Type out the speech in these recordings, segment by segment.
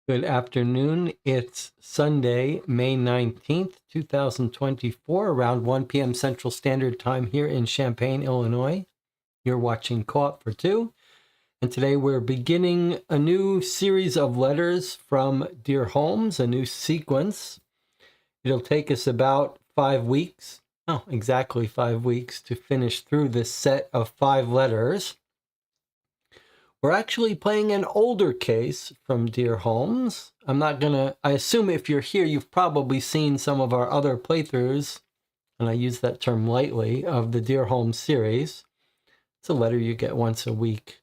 Good afternoon. It's Sunday, May 19th, 2024, around 1 p.m. Central Standard Time here in Champaign, Illinois. You're watching Co-op for Two, and today we're beginning a new series of letters from Dear Holmes, a new sequence. It'll take us about 5 weeks, exactly 5 weeks, to finish through this set of 5 letters. We're actually playing an older case from Dear Holmes. I assume if you're here, you've probably seen some of our other playthroughs, and I use that term lightly, of the Dear Holmes series. It's a letter you get once a week.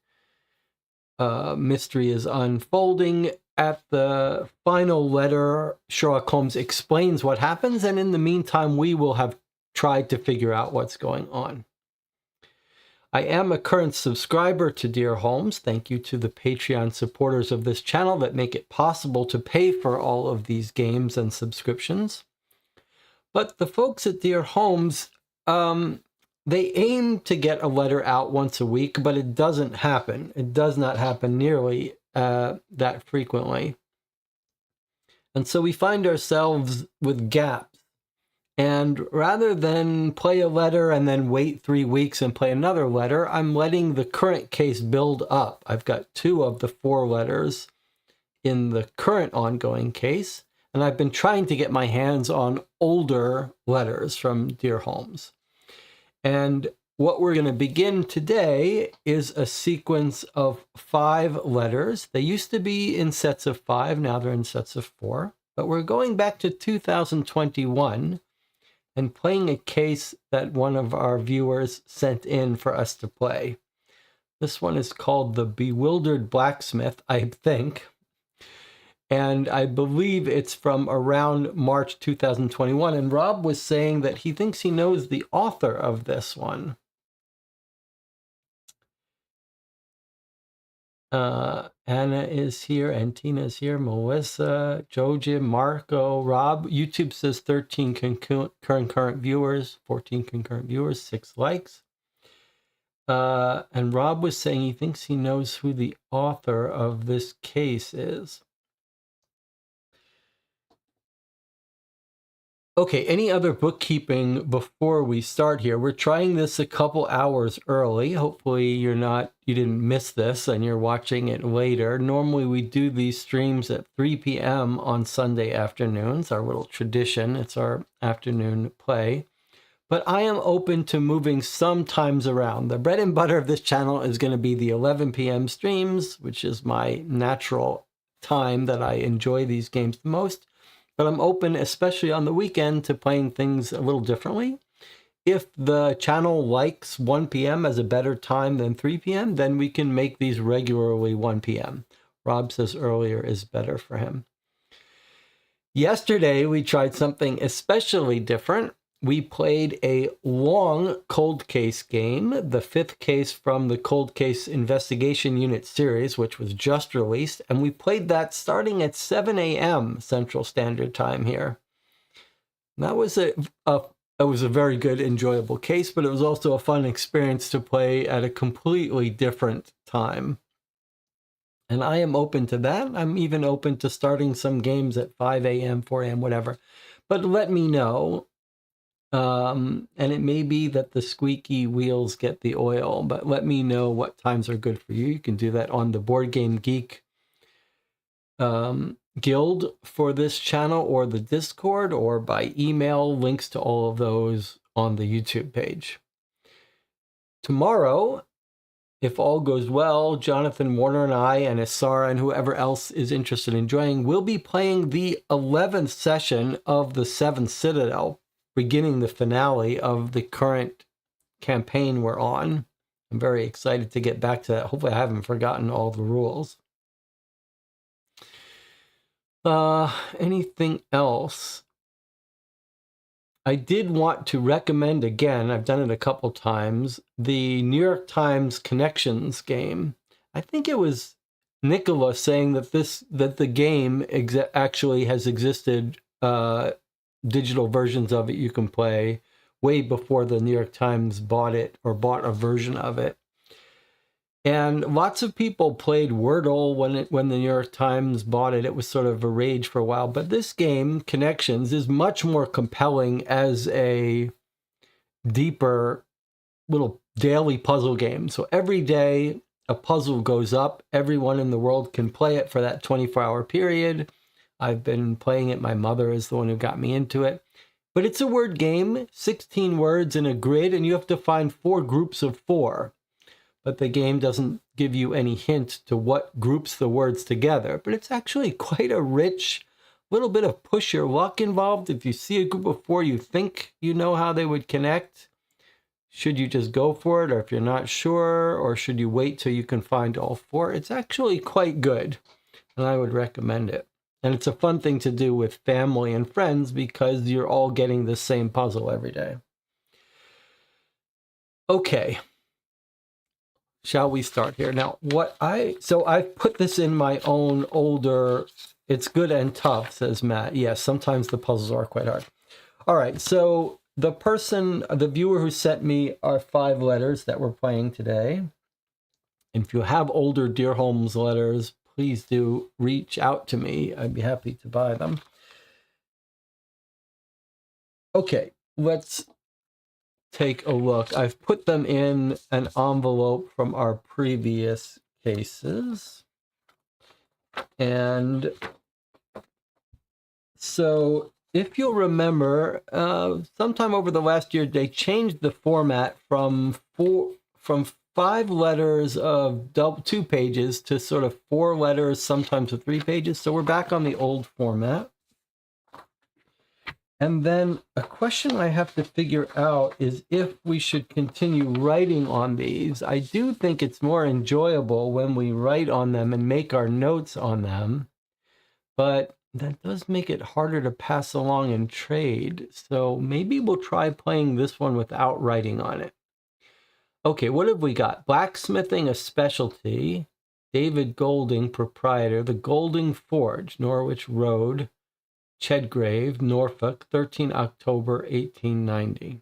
Mystery is unfolding. At the final letter, Sherlock Holmes explains what happens, and in the meantime, we will have tried to figure out what's going on. I am a current subscriber to Dear Holmes. Thank you to the Patreon supporters of this channel that make it possible to pay for all of these games and subscriptions. But the folks at Dear Holmes, they aim to get a letter out once a week, but it doesn't happen. It does not happen nearly that frequently. And so we find ourselves with gaps. And rather than play a letter and then wait 3 weeks and play another letter, I'm letting the current case build up. I've got 2 of the 4 letters in the current ongoing case, and I've been trying to get my hands on older letters from Dear Holmes. And what we're going to begin today is a sequence of 5 letters. They used to be in sets of 5, now they're in sets of 4. But we're going back to 2021 and playing a case that one of our viewers sent in for us to play. This one is called the Bewildered Blacksmith, I think. And I believe it's from around March 2021. And Rob was saying that he thinks he knows the author of this one. Anna is here, and Tina is here, Melissa, Joji, Marco, Rob. YouTube says 13 concurrent viewers, 14 concurrent viewers, 6 likes. And Rob was saying he thinks he knows who the author of this case is. Okay, any other bookkeeping before we start here? We're trying this a couple hours early. Hopefully you didn't miss this and you're watching it later. Normally we do these streams at 3 p.m. on Sunday afternoons, our little tradition. It's our afternoon play. But I am open to moving some times around. The bread and butter of this channel is going to be the 11 p.m. streams, which is my natural time that I enjoy these games the most. But I'm open, especially on the weekend, to playing things a little differently. If the channel likes 1 p.m. as a better time than 3 p.m., then we can make these regularly 1 p.m. Rob says earlier is better for him. Yesterday, we tried something especially different. We played a long cold case game, the 5th case from the Cold Case Investigation Unit series, which was just released, and we played that starting at 7 a.m. Central Standard Time here. That was it was a very good, enjoyable case, but it was also a fun experience to play at a completely different time. And I am open to that. I'm even open to starting some games at 5 a.m., 4 a.m., whatever. But let me know. And it may be that the squeaky wheels get the oil, but let me know what times are good for you. You can do that on the Board Game Geek Guild for this channel, or the Discord, or by email. Links to all of those on the YouTube page. Tomorrow, if all goes well, Jonathan Warner and I and Asara and whoever else is interested in joining will be playing the 11th session of the 7th Citadel, beginning the finale of the current campaign we're on. I'm very excited to get back to that. Hopefully I haven't forgotten all the rules. Anything else? I did want to recommend again, I've done it a couple times, the New York Times Connections game. I think it was Nicola saying that the game actually has existed, digital versions of it you can play way before the New York Times bought it, or bought a version of it. And lots of people played Wordle when the New York Times bought it. It was sort of a rage for a while. But this game, Connections, is much more compelling as a deeper little daily puzzle game. So every day a puzzle goes up. Everyone in the world can play it for that 24-hour period. I've been playing it. My mother is the one who got me into it. But it's a word game, 16 words in a grid, and you have to find 4 groups of 4. But the game doesn't give you any hint to what groups the words together. But it's actually quite a rich little bit of push your luck involved. If you see a group of 4 you think you know how they would connect, should you just go for it? Or if you're not sure, or should you wait till you can find all 4? It's actually quite good, and I would recommend it. And it's a fun thing to do with family and friends because you're all getting the same puzzle every day. Okay. Shall we start here? Now, so I've put this in my own older, it's good and tough, says Matt. Yes, sometimes the puzzles are quite hard. All right, so the viewer who sent me our 5 letters that we're playing today. And if you have older Dear Holmes letters, please do reach out to me. I'd be happy to buy them. Okay, let's take a look. I've put them in an envelope from our previous cases. And so if you'll remember, sometime over the last year, they changed the format from 5 letters of 2 pages to sort of 4 letters, sometimes to 3 pages. So we're back on the old format. And then a question I have to figure out is if we should continue writing on these. I do think it's more enjoyable when we write on them and make our notes on them. but that does make it harder to pass along in trade. So maybe we'll try playing this one without writing on it. Okay, what have we got? Blacksmithing, a specialty. David Golding, proprietor. The Golding Forge, Norwich Road, Chedgrave, Norfolk, 13 October 1890.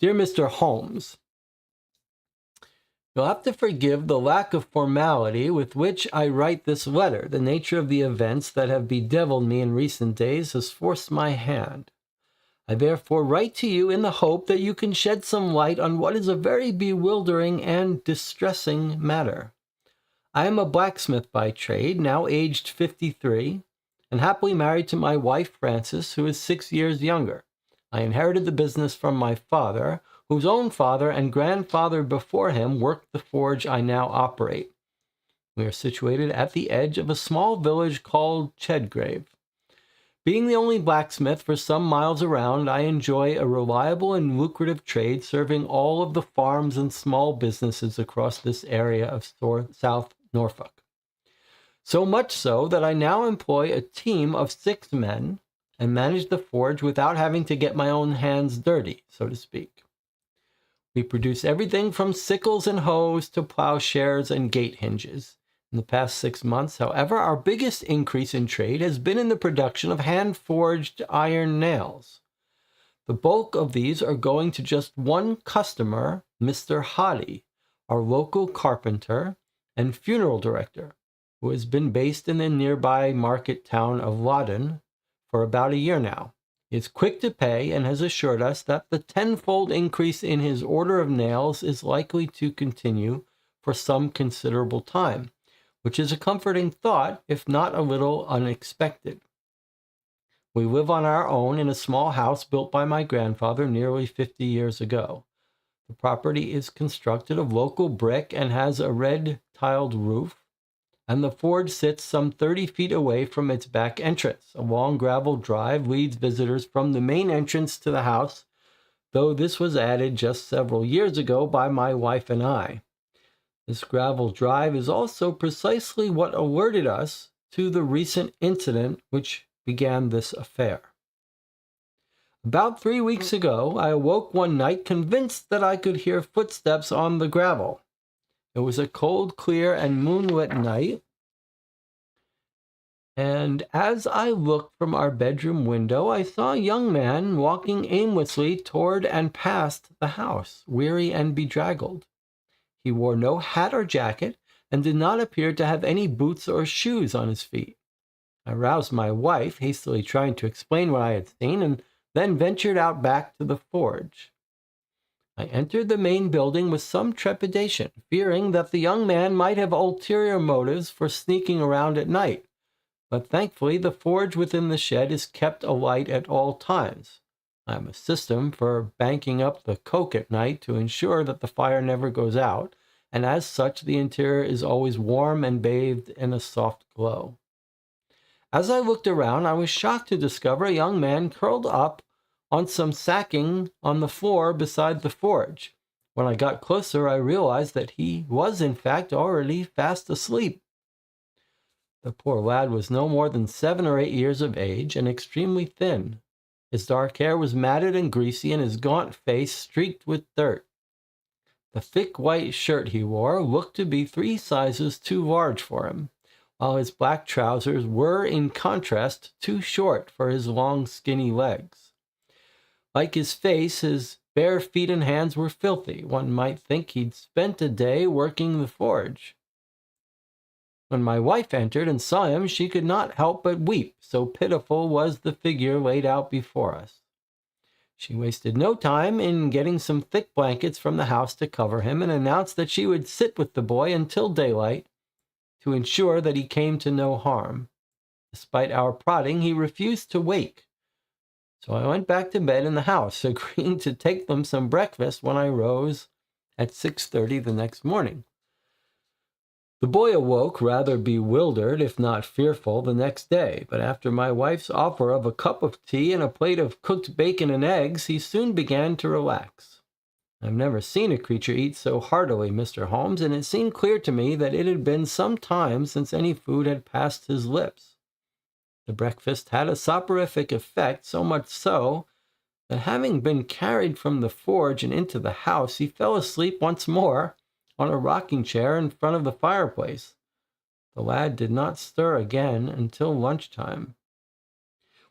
Dear Mr. Holmes, you'll have to forgive the lack of formality with which I write this letter. The nature of the events that have bedeviled me in recent days has forced my hand. I therefore write to you in the hope that you can shed some light on what is a very bewildering and distressing matter. I am a blacksmith by trade, now aged 53, and happily married to my wife Frances, who is 6 years younger. I inherited the business from my father, whose own father and grandfather before him worked the forge I now operate. We are situated at the edge of a small village called Chedgrave. Being the only blacksmith for some miles around, I enjoy a reliable and lucrative trade serving all of the farms and small businesses across this area of South Norfolk. So much so that I now employ a team of 6 men and manage the forge without having to get my own hands dirty, so to speak. We produce everything from sickles and hoes to plowshares and gate hinges. In the past 6 months, however, our biggest increase in trade has been in the production of hand-forged iron nails. The bulk of these are going to just one customer, Mr. Hoddy, our local carpenter and funeral director, who has been based in the nearby market town of Loddon for about a year now. He is quick to pay and has assured us that the tenfold increase in his order of nails is likely to continue for some considerable time, which is a comforting thought, if not a little unexpected. We live on our own in a small house built by my grandfather nearly 50 years ago. The property is constructed of local brick and has a red-tiled roof, and the forge sits some 30 feet away from its back entrance. A long gravel drive leads visitors from the main entrance to the house, though this was added just several years ago by my wife and I. This gravel drive is also precisely what alerted us to the recent incident which began this affair. About 3 weeks ago, I awoke one night convinced that I could hear footsteps on the gravel. It was a cold, clear, and moonlit night, and as I looked from our bedroom window, I saw a young man walking aimlessly toward and past the house, weary and bedraggled. He wore no hat or jacket, and did not appear to have any boots or shoes on his feet. I roused my wife, hastily trying to explain what I had seen, and then ventured out back to the forge. I entered the main building with some trepidation, fearing that the young man might have ulterior motives for sneaking around at night, but thankfully the forge within the shed is kept alight at all times. I have a system for banking up the coke at night to ensure that the fire never goes out, and as such the interior is always warm and bathed in a soft glow. As I looked around, I was shocked to discover a young man curled up on some sacking on the floor beside the forge. When I got closer, I realized that he was in fact already fast asleep. The poor lad was no more than 7 or 8 years of age and extremely thin. His dark hair was matted and greasy, and his gaunt face streaked with dirt. The thick white shirt he wore looked to be 3 sizes too large for him, while his black trousers were, in contrast, too short for his long, skinny legs. Like his face, his bare feet and hands were filthy. One might think he'd spent a day working the forge. When my wife entered and saw him, she could not help but weep, so pitiful was the figure laid out before us. She wasted no time in getting some thick blankets from the house to cover him, and announced that she would sit with the boy until daylight to ensure that he came to no harm. Despite our prodding, he refused to wake. So I went back to bed in the house, agreeing to take them some breakfast when I rose at 6:30 the next morning. The boy awoke rather bewildered, if not fearful, the next day, but after my wife's offer of a cup of tea and a plate of cooked bacon and eggs, he soon began to relax. I've never seen a creature eat so heartily, Mr. Holmes, and it seemed clear to me that it had been some time since any food had passed his lips. The breakfast had a soporific effect, so much so that having been carried from the forge and into the house, he fell asleep once more on a rocking chair in front of the fireplace. The lad did not stir again until lunchtime.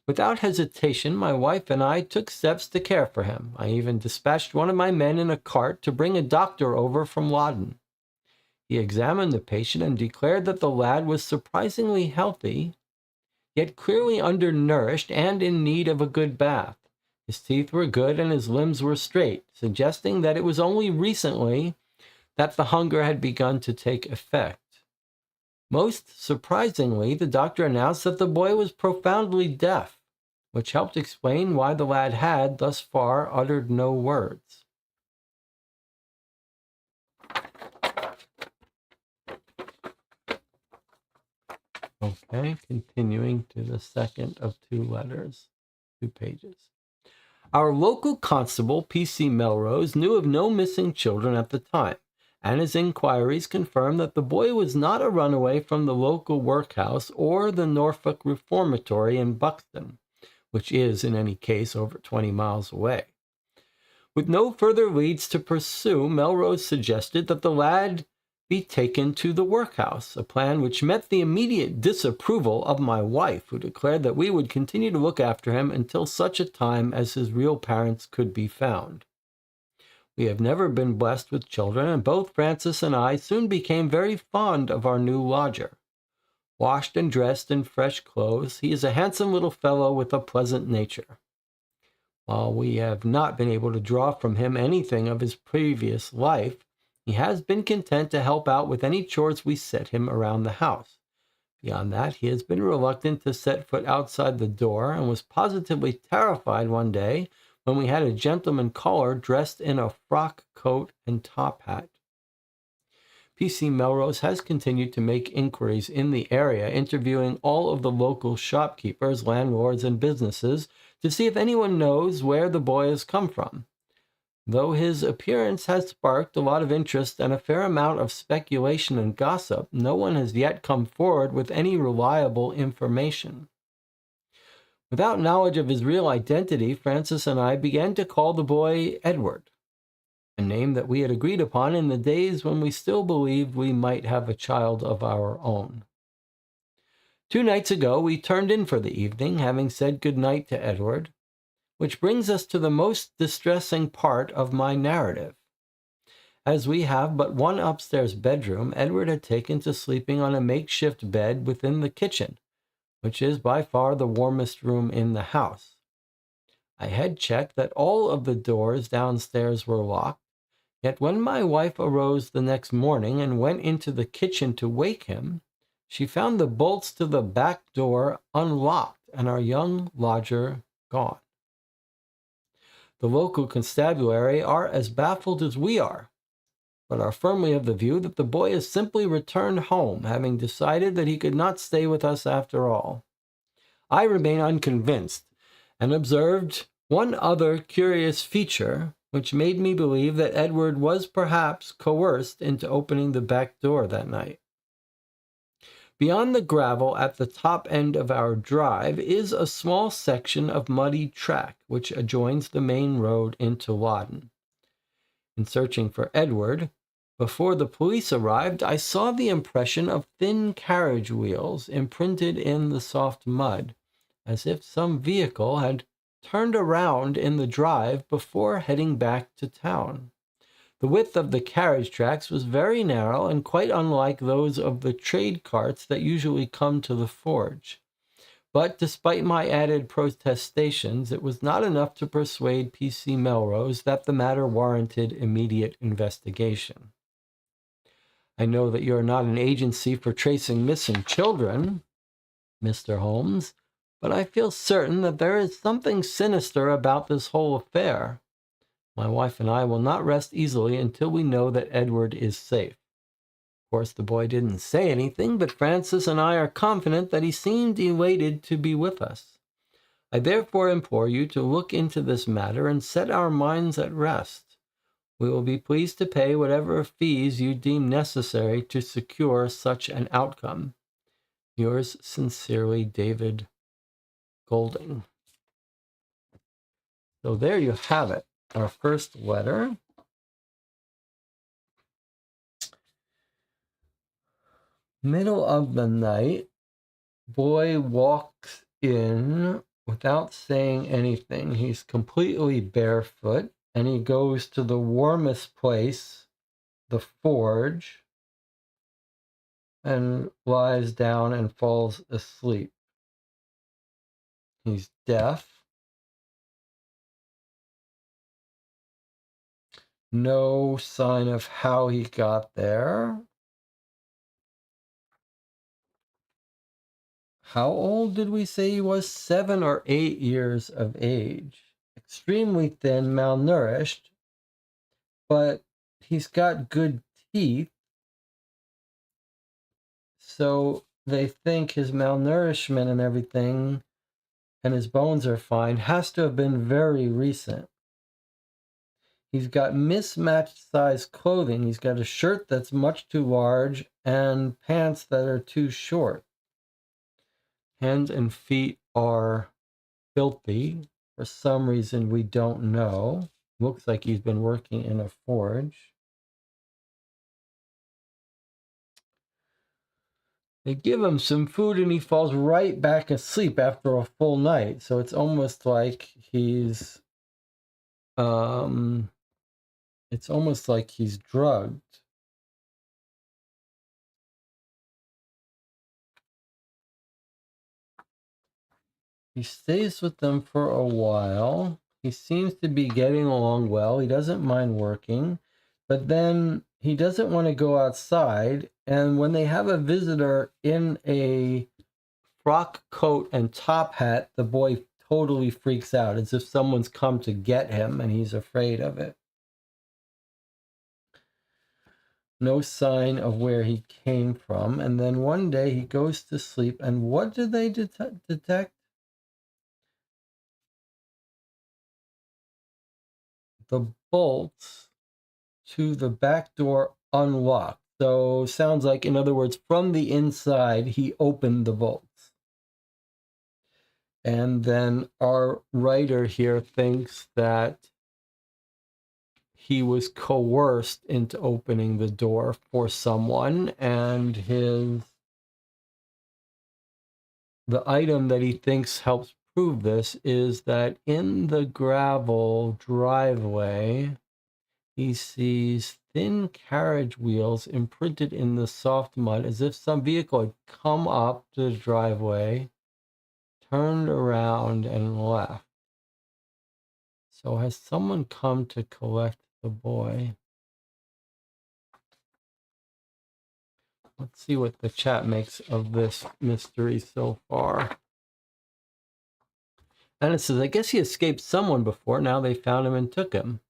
Without hesitation, my wife and I took steps to care for him. I even dispatched one of my men in a cart to bring a doctor over from Loddon. He examined the patient and declared that the lad was surprisingly healthy, yet clearly undernourished and in need of a good bath. His teeth were good and his limbs were straight, suggesting that it was only recently that the hunger had begun to take effect. Most surprisingly, the doctor announced that the boy was profoundly deaf, which helped explain why the lad had, thus far, uttered no words. Okay, continuing to the second of two letters, 2 pages. Our local constable, P.C. Melrose, knew of no missing children at the time, and his inquiries confirmed that the boy was not a runaway from the local workhouse or the Norfolk Reformatory in Buxton, which is, in any case, over 20 miles away. With no further leads to pursue, Melrose suggested that the lad be taken to the workhouse, a plan which met the immediate disapproval of my wife, who declared that we would continue to look after him until such a time as his real parents could be found. We have never been blessed with children, and both Francis and I soon became very fond of our new lodger. Washed and dressed in fresh clothes, he is a handsome little fellow with a pleasant nature. While we have not been able to draw from him anything of his previous life, he has been content to help out with any chores we set him around the house. Beyond that, he has been reluctant to set foot outside the door, and was positively terrified one day when we had a gentleman caller dressed in a frock coat and top hat. P.C. Melrose has continued to make inquiries in the area, interviewing all of the local shopkeepers, landlords, and businesses to see if anyone knows where the boy has come from. Though his appearance has sparked a lot of interest and a fair amount of speculation and gossip, no one has yet come forward with any reliable information. Without knowledge of his real identity, Francis and I began to call the boy Edward, a name that we had agreed upon in the days when we still believed we might have a child of our own. 2 nights ago, we turned in for the evening, having said good night to Edward, which brings us to the most distressing part of my narrative. As we have but one upstairs bedroom, Edward had taken to sleeping on a makeshift bed within the kitchen, which is by far the warmest room in the house. I had checked that all of the doors downstairs were locked, yet when my wife arose the next morning and went into the kitchen to wake him, she found the bolts to the back door unlocked and our young lodger gone. The local constabulary are as baffled as we are, but are firmly of the view that the boy has simply returned home, having decided that he could not stay with us after all. I remain unconvinced, and observed one other curious feature, which made me believe that Edward was perhaps coerced into opening the back door that night. Beyond the gravel at the top end of our drive is a small section of muddy track which adjoins the main road into Loddon. In searching for Edward, before the police arrived, I saw the impression of thin carriage wheels imprinted in the soft mud, as if some vehicle had turned around in the drive before heading back to town. The width of the carriage tracks was very narrow and quite unlike those of the trade carts that usually come to the forge. But despite my added protestations, it was not enough to persuade P.C. Melrose that the matter warranted immediate investigation. I know that you are not an agency for tracing missing children, Mr. Holmes, but I feel certain that there is something sinister about this whole affair. My wife and I will not rest easily until we know that Edward is safe. Of course, the boy didn't say anything, but Francis and I are confident that he seemed elated to be with us. I therefore implore you to look into this matter and set our minds at rest. We will be pleased to pay whatever fees you deem necessary to secure such an outcome. Yours sincerely, David Golding. So there you have it, our first letter. Middle of the night, boy walks in without saying anything. He's completely barefoot, and he goes to the warmest place, the forge, and lies down and falls asleep. He's deaf. No sign of how he got there. How old did we say he was? 7 or 8 years of age. Extremely thin, malnourished, but he's got good teeth. So they think his malnourishment and everything, and his bones are fine, has to have been very recent. He's got mismatched size clothing. He's got a shirt that's much too large and pants that are too short. Hands and feet are filthy. For some reason we don't know. Looks like he's been working in a forge. They give him some food and he falls right back asleep after a full night. So it's almost like he's drugged. He stays with them for a while. He seems to be getting along well. He doesn't mind working, but then he doesn't want to go outside. And when they have a visitor in a frock coat and top hat, the boy totally freaks out, as if someone's come to get him and he's afraid of it. No sign of where he came from. And then one day he goes to sleep. And what do they detect? The bolts to the back door unlocked. So sounds like, in other words, from the inside, he opened the bolts. And then our writer here thinks that he was coerced into opening the door for someone, and the item that he thinks helps prove this is that in the gravel driveway, he sees thin carriage wheels imprinted in the soft mud, as if some vehicle had come up to the driveway, turned around, and left. So has someone come to collect the boy? Let's see what the chat makes of this mystery so far. And it says, I guess he escaped someone before. Now they found him and took him.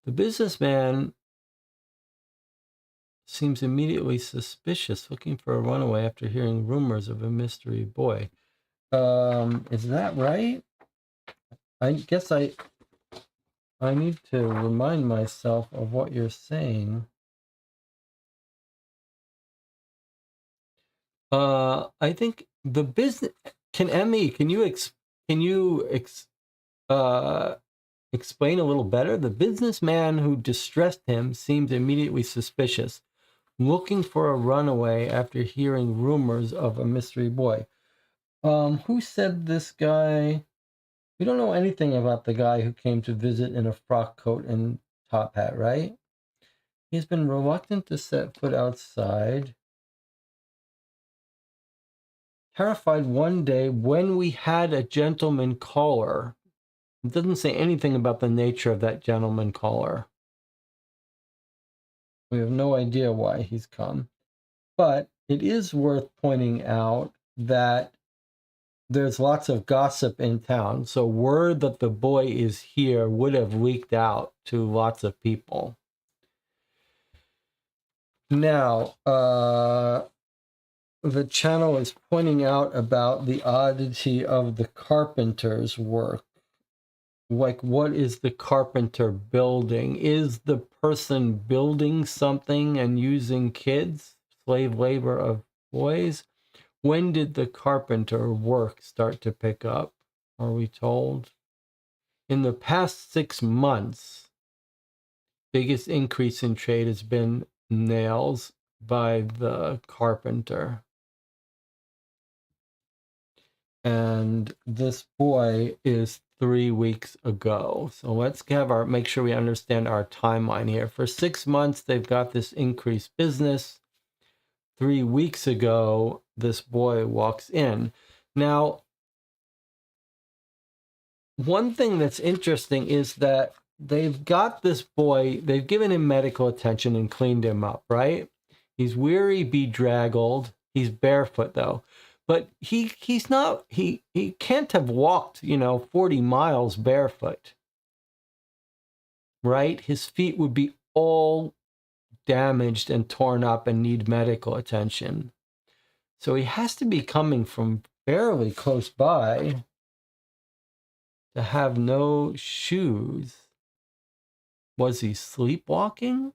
The businessman seems immediately suspicious, looking for a runaway after hearing rumors of a mystery boy. Is that right? I guess I need to remind myself of what you're saying. I think the business. Can you explain a little better? The businessman who distressed him seems immediately suspicious, looking for a runaway after hearing rumors of a mystery boy. Who said this guy? We don't know anything about the guy who came to visit in a frock coat and top hat, right? He's been reluctant to set foot outside. Terrified one day when we had a gentleman caller. It doesn't say anything about the nature of that gentleman caller. We have no idea why he's come. But it is worth pointing out that there's lots of gossip in town. So word that the boy is here would have leaked out to lots of people. Now, the channel is pointing out about the oddity of the carpenter's work. Like, what is the carpenter building? Is the person building something and using kids, slave labor of boys. When did the carpenter work start to pick up? Are we told? In the past 6 months, biggest increase in trade has been nails by the carpenter. And this boy is 3 weeks ago. So let's have make sure we understand our timeline here. For 6 months, they've got this increased business. 3 weeks ago, this boy walks in. Now, one thing that's interesting is that they've got this boy, they've given him medical attention and cleaned him up, right? He's weary, bedraggled. He's barefoot though. But he can't have walked, 40 miles barefoot. Right? His feet would be all damaged and torn up and need medical attention. So he has to be coming from fairly close by to have no shoes. Was he sleepwalking?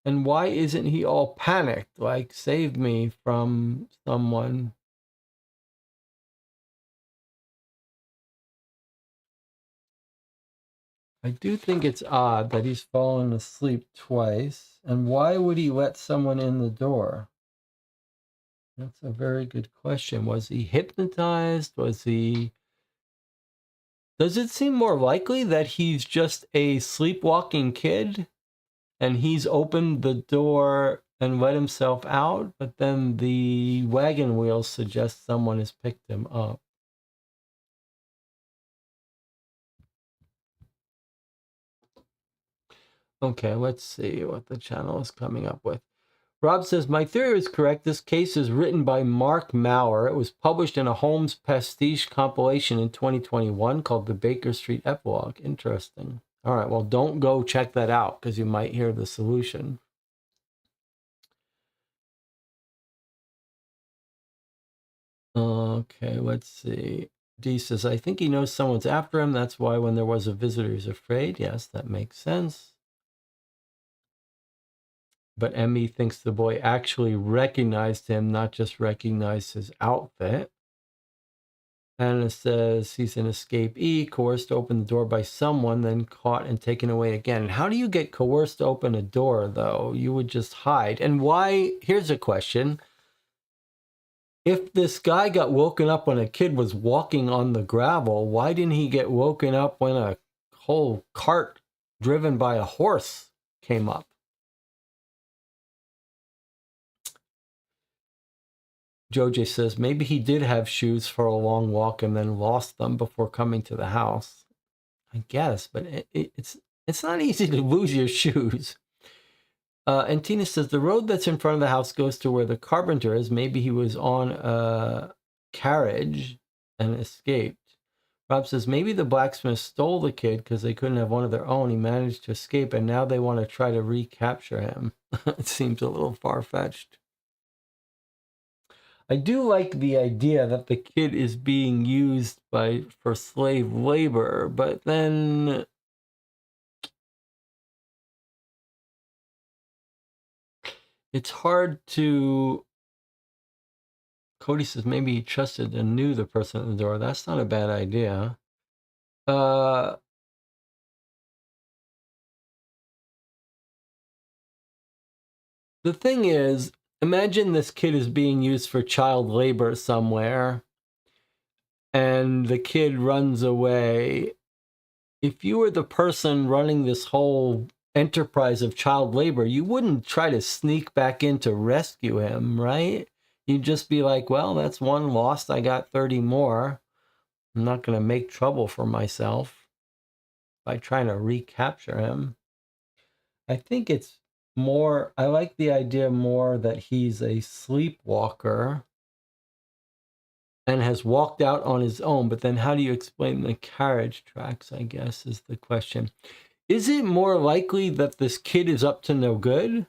And why isn't he all panicked, like, save me from someone? I do think it's odd that he's fallen asleep twice. And why would he let someone in the door? That's a very good question. Was he hypnotized? Does it seem more likely that he's just a sleepwalking kid and he's opened the door and let himself out, but then the wagon wheels suggest someone has picked him up? Okay, let's see what the channel is coming up with. Rob says, my theory is correct. This case is written by Mark Maurer. It was published in a Holmes pastiche compilation in 2021 called The Baker Street Epilogue. Interesting. All right, well, don't go check that out because you might hear the solution. Okay, let's see. D says, I think he knows someone's after him. That's why when there was a visitor, he's afraid. Yes, that makes sense. But Emmy thinks the boy actually recognized him, not just recognized his outfit. Anna says he's an escapee, coerced to open the door by someone, then caught and taken away again. And how do you get coerced to open a door, though? You would just hide. And why? Here's a question. If this guy got woken up when a kid was walking on the gravel, why didn't he get woken up when a whole cart driven by a horse came up? Joje says maybe he did have shoes for a long walk and then lost them before coming to the house. I guess, but it's not easy to lose your shoes. And Tina says the road that's in front of the house goes to where the carpenter is. Maybe he was on a carriage and escaped. Rob says maybe the blacksmith stole the kid because they couldn't have one of their own. He managed to escape and now they want to try to recapture him. It seems a little far-fetched. I do like the idea that the kid is being used for slave labor, but then it's hard to... Cody says maybe he trusted and knew the person at the door. That's not a bad idea. The thing is, imagine this kid is being used for child labor somewhere, and the kid runs away. If you were the person running this whole enterprise of child labor, you wouldn't try to sneak back in to rescue him, right? You'd just be like, well, that's one lost. I got 30 more. I'm not going to make trouble for myself by trying to recapture him. I think it's more, I like the idea more that he's a sleepwalker and has walked out on his own. But then how do you explain the carriage tracks, I guess, is the question. Is it more likely that this kid is up to no good?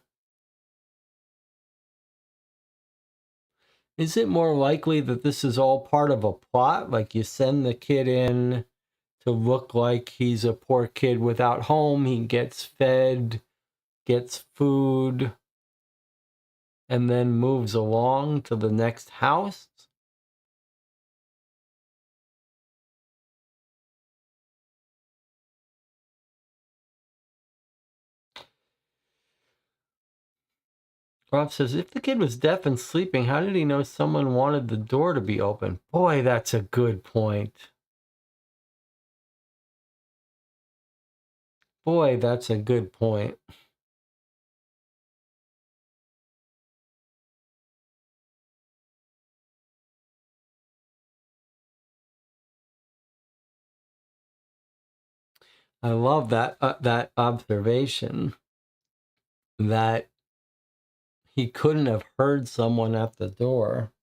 Is it more likely that this is all part of a plot? Like you send the kid in to look like he's a poor kid without home. He gets fed, gets food, and then moves along to the next house. Rob says, if the kid was deaf and sleeping, how did he know someone wanted the door to be open? Boy, that's a good point. Boy, that's a good point. I love that observation that he couldn't have heard someone at the door.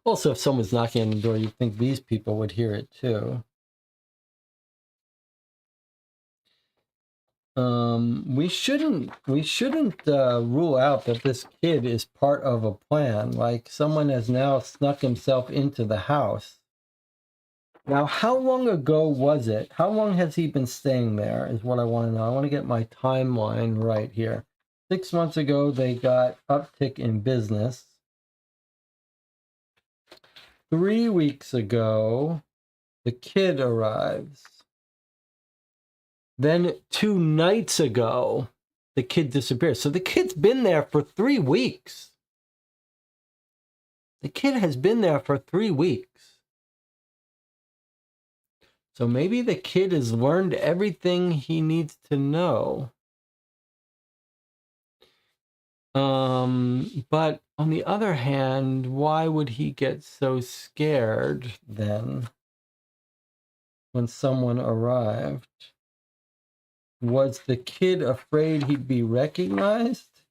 Also, if someone's knocking on the door, you'd think these people would hear it too. We shouldn't rule out that this kid is part of a plan. Like someone has now snuck himself into the house. Now, how long ago was it? How long has he been staying there is what I want to know. I want to get my timeline right here. 6 months ago, they got uptick in business. 3 weeks ago, the kid arrives. Then 2 nights ago, the kid disappears. So the kid's been there for 3 weeks. The kid has been there for 3 weeks. So maybe the kid has learned everything he needs to know. But on the other hand, why would he get so scared then when someone arrived? Was the kid afraid he'd be recognized?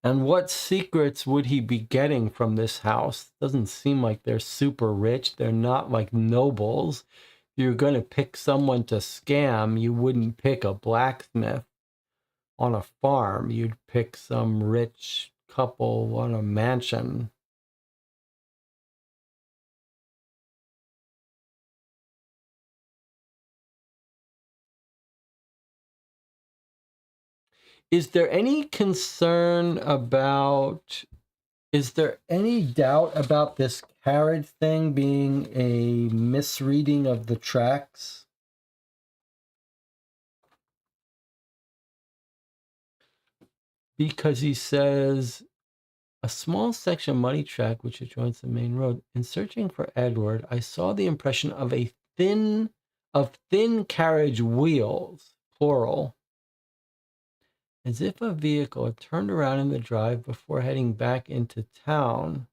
And what secrets would he be getting from this house? Doesn't seem like they're super rich. They're not like nobles. If you're going to pick someone to scam, you wouldn't pick a blacksmith on a farm. You'd pick some rich couple on a mansion. Is there any concern about, is there any doubt about this carriage thing being a misreading of the tracks? Because he says, a small section of muddy track which adjoins the main road. In searching for Edward, I saw the impression of thin carriage wheels, plural, as if a vehicle had turned around in the drive before heading back into town.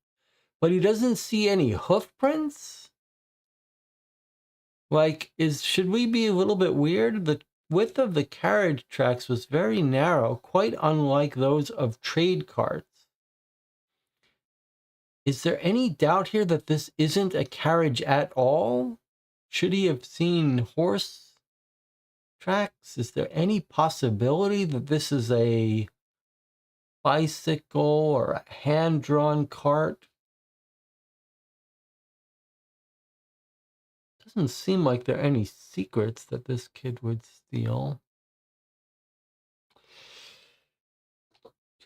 But he doesn't see any hoof prints? Like, should we be a little bit weird? The width of the carriage tracks was very narrow, quite unlike those of trade carts. Is there any doubt here that this isn't a carriage at all? Should he have seen horse tracks? Is there any possibility that this is a bicycle or a hand-drawn cart? Doesn't seem like there are any secrets that this kid would steal.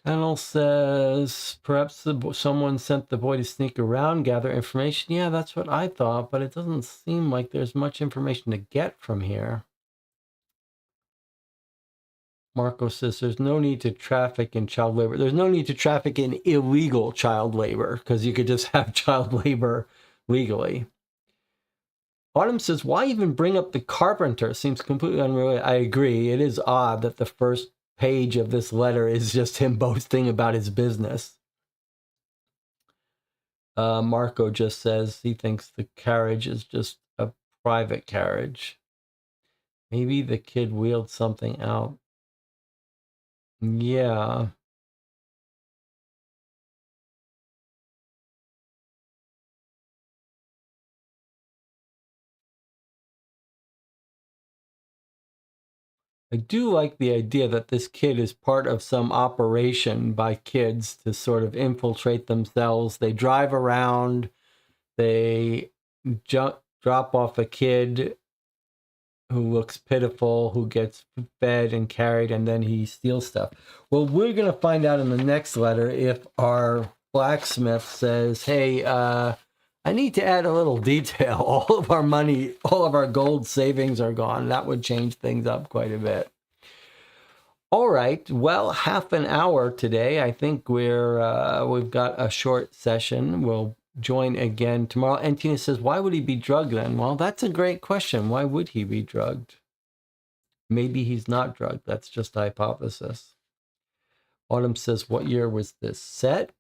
Channel says, perhaps someone sent the boy to sneak around, gather information. Yeah, that's what I thought, but it doesn't seem like there's much information to get from here. Marco says, there's no need to traffic in child labor. There's no need to traffic in illegal child labor, because you could just have child labor legally. Autumn says, why even bring up the carpenter? Seems completely unrelated. I agree. It is odd that the first page of this letter is just him boasting about his business. Marco just says he thinks the carriage is just a private carriage. Maybe the kid wheeled something out. Yeah. I do like the idea that this kid is part of some operation by kids to sort of infiltrate themselves. They drive around, they drop off a kid who looks pitiful, who gets fed and carried, and then he steals stuff. Well, we're going to find out in the next letter if our blacksmith says, hey, I need to add a little detail. All of our money, all of our gold savings are gone. That would change things up quite a bit. All right. Well, half an hour today. I think we've got a short session. We'll join again tomorrow. And Tina says, why would he be drugged then? Well, that's a great question. Why would he be drugged? Maybe he's not drugged. That's just a hypothesis. Autumn says, what year was this set?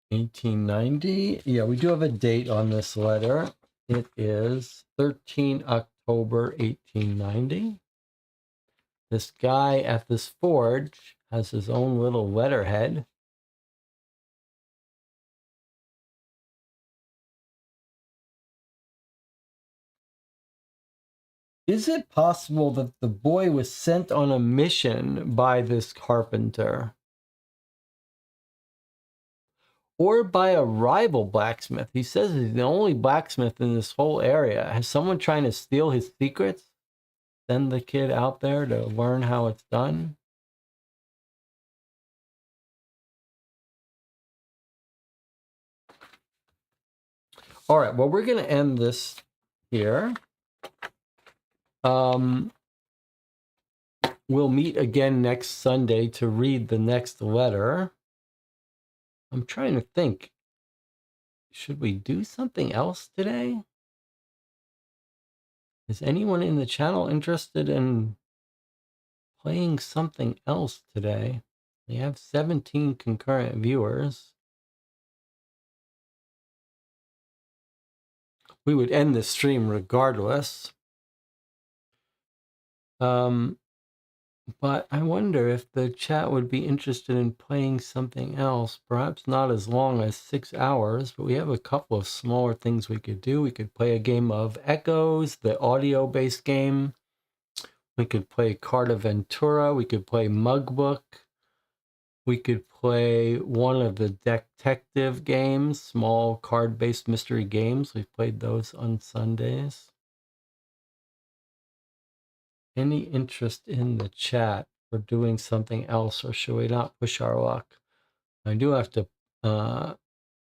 1890. Yeah, we do have a date on this letter. It is 13 October 1890. This guy at this forge has his own little letterhead. Is it possible that the boy was sent on a mission by this carpenter? Or by a rival blacksmith? He says he's the only blacksmith in this whole area. Has someone trying to steal his secrets? Send the kid out there to learn how it's done? All right, well, we're going to end this here. We'll meet again next Sunday to read the next letter. I'm trying to think. Should we do something else today? Is anyone in the channel interested in playing something else today? We have 17 concurrent viewers. We would end the stream regardless. But I wonder if the chat would be interested in playing something else. Perhaps not as long as 6 hours, but we have a couple of smaller things we could do. We could play a game of Echoes, the audio-based game. We could play Carta Ventura. We could play Mugbook. We could play one of the detective games, small card-based mystery games. We've played those on Sundays. Any interest in the chat for doing something else, or should we not push our luck? I do have a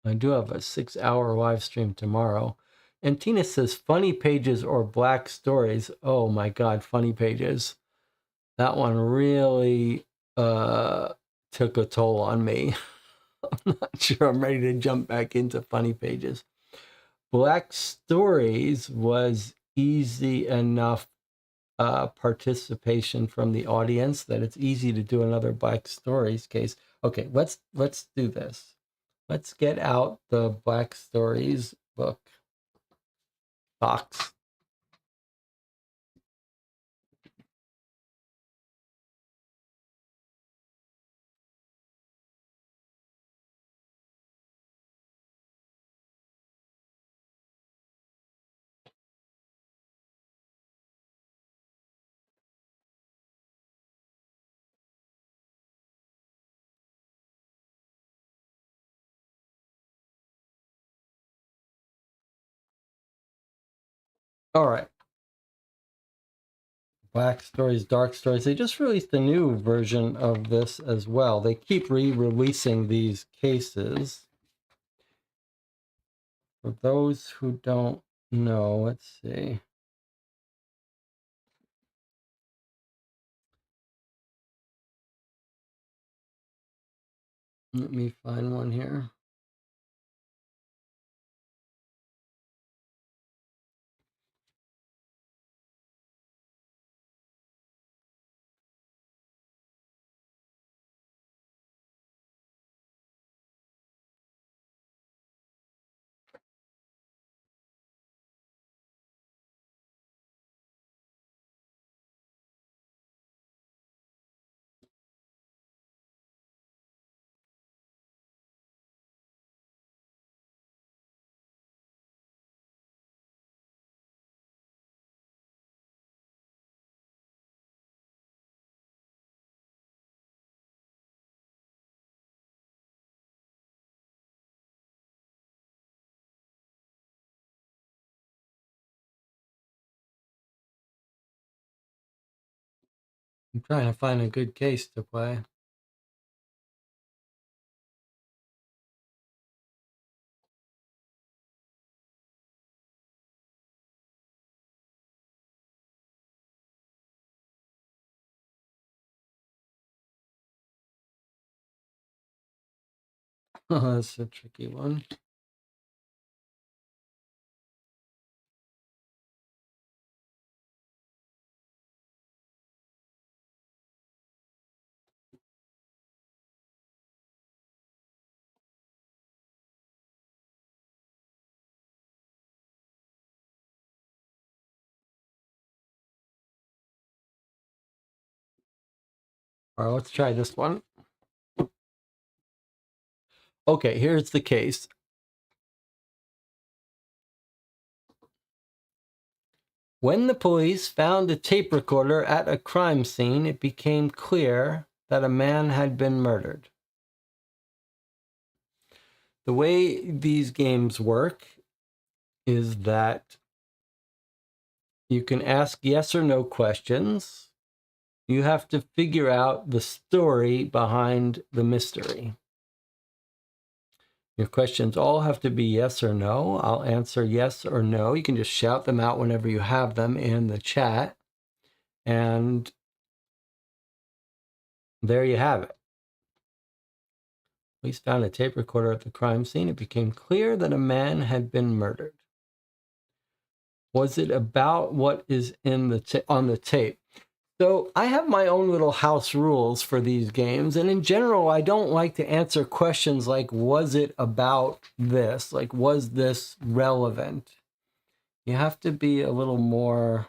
6-hour live stream tomorrow. And Tina says, funny pages or black stories. Oh my God, funny pages. That one really took a toll on me. I'm not sure I'm ready to jump back into funny pages. Black stories was easy enough participation from the audience that it's easy to do another Black Stories case. Okay, let's do this. Let's get out the Black Stories book box. All right. Black Stories, Dark Stories. They just released a new version of this as well. They keep re-releasing these cases. For those who don't know, let's see. Let me find one here. I'm trying to find a good case to play. Oh, that's a tricky one. All right, let's try this one. Okay, here's the case. When the police found a tape recorder at a crime scene, it became clear that a man had been murdered. The way these games work is that you can ask yes or no questions. You have to figure out the story behind the mystery. Your questions all have to be yes or no. I'll answer yes or no. You can just shout them out whenever you have them in the chat. And there you have it. Police found a tape recorder at the crime scene. It became clear that a man had been murdered. Was it about what is in the on the tape? So I have my own little house rules for these games, and in general, I don't like to answer questions like, was it about this? Like, was this relevant? You have to be a little more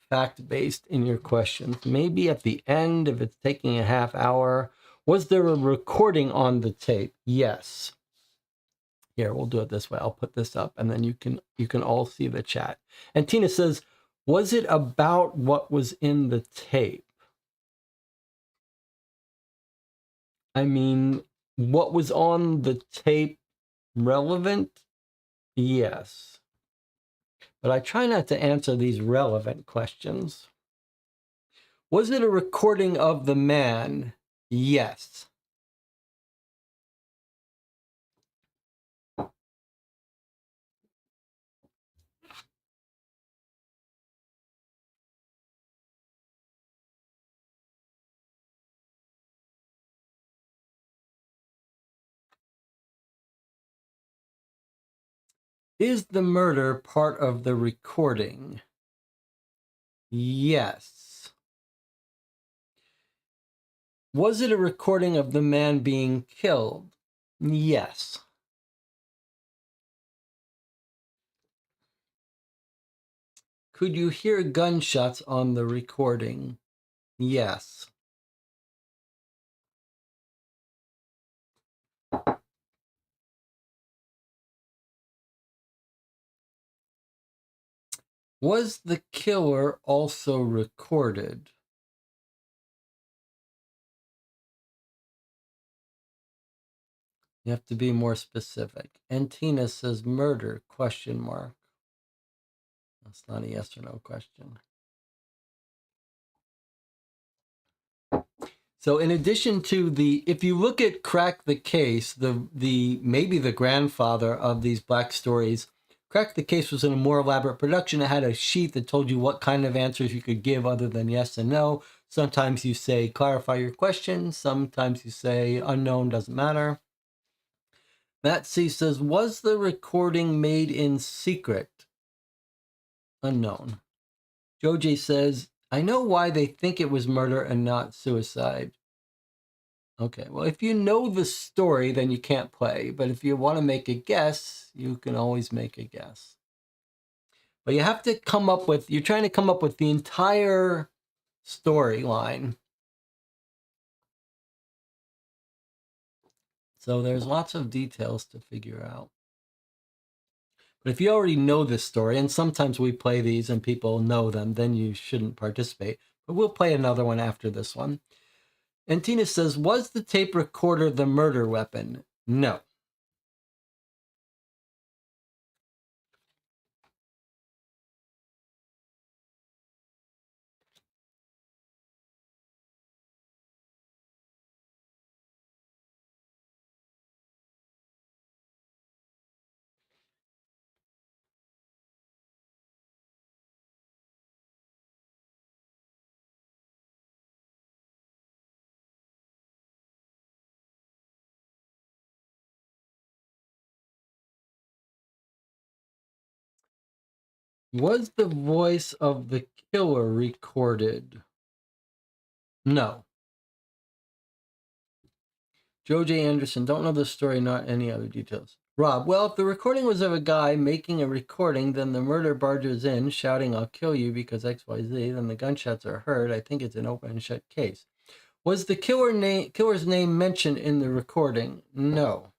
fact-based in your questions. Maybe at the end, if it's taking a half hour, was there a recording on the tape? Yes. Here, we'll do it this way. I'll put this up, and then you can all see the chat. And Tina says, was it about what was in the tape? I mean, what was on the tape relevant? Yes. But I try not to answer these relevant questions. Was it a recording of the man? Yes. Is the murder part of the recording? Yes. Was it a recording of the man being killed? Yes. Could you hear gunshots on the recording? Yes. Was the killer also recorded? You have to be more specific. And Tina says murder, question mark. That's not a yes or no question. So in addition to if you look at Crack the Case, the maybe the grandfather of these black stories, Crack the Case was in a more elaborate production. It had a sheet that told you what kind of answers you could give other than yes and no. Sometimes you say clarify your question. Sometimes you say unknown, doesn't matter. Matt C says, was the recording made in secret? Unknown. Joe J says, I know why they think it was murder and not suicide. Okay, well, if you know the story, then you can't play. But if you want to make a guess, you can always make a guess. But you have to come up with, you're trying to come up with the entire storyline. So there's lots of details to figure out. But if you already know this story, and sometimes we play these and people know them, then you shouldn't participate. But we'll play another one after this one. And Tina says, was the tape recorder the murder weapon? No. Was the voice of the killer recorded? No. Joe J. Anderson, don't know the story, not any other details. Rob, well, if the recording was of a guy making a recording, then the murder barges in, shouting, I'll kill you because XYZ, then the gunshots are heard. I think it's an open and shut case. Was the killer's name mentioned in the recording? No.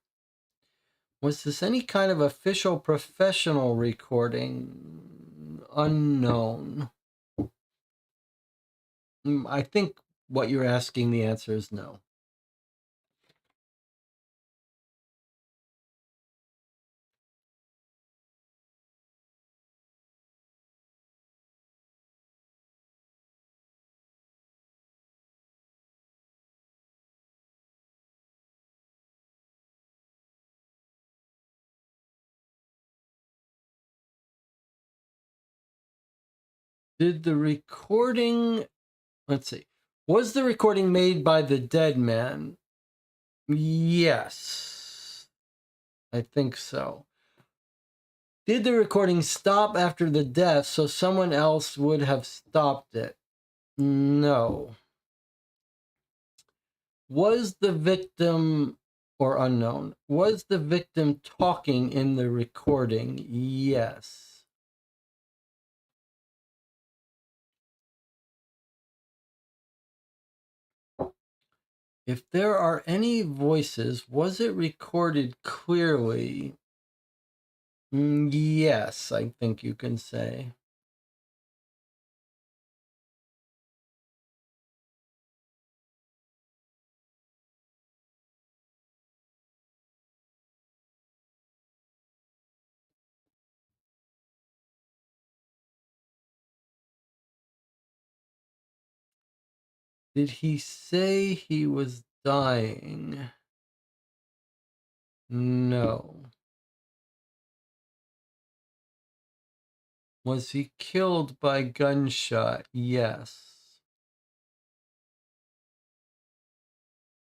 Was this any kind of official professional recording? Unknown. I think what you're asking, the answer is no. Did the recording, let's see, was the recording made by the dead man? Yes, I think so. Did the recording stop after the death so someone else would have stopped it? No. Was the victim, or unknown, was the victim talking in the recording? Yes. If there are any voices, was it recorded clearly? Yes, I think you can say. Did he say he was dying? No. Was he killed by gunshot? Yes.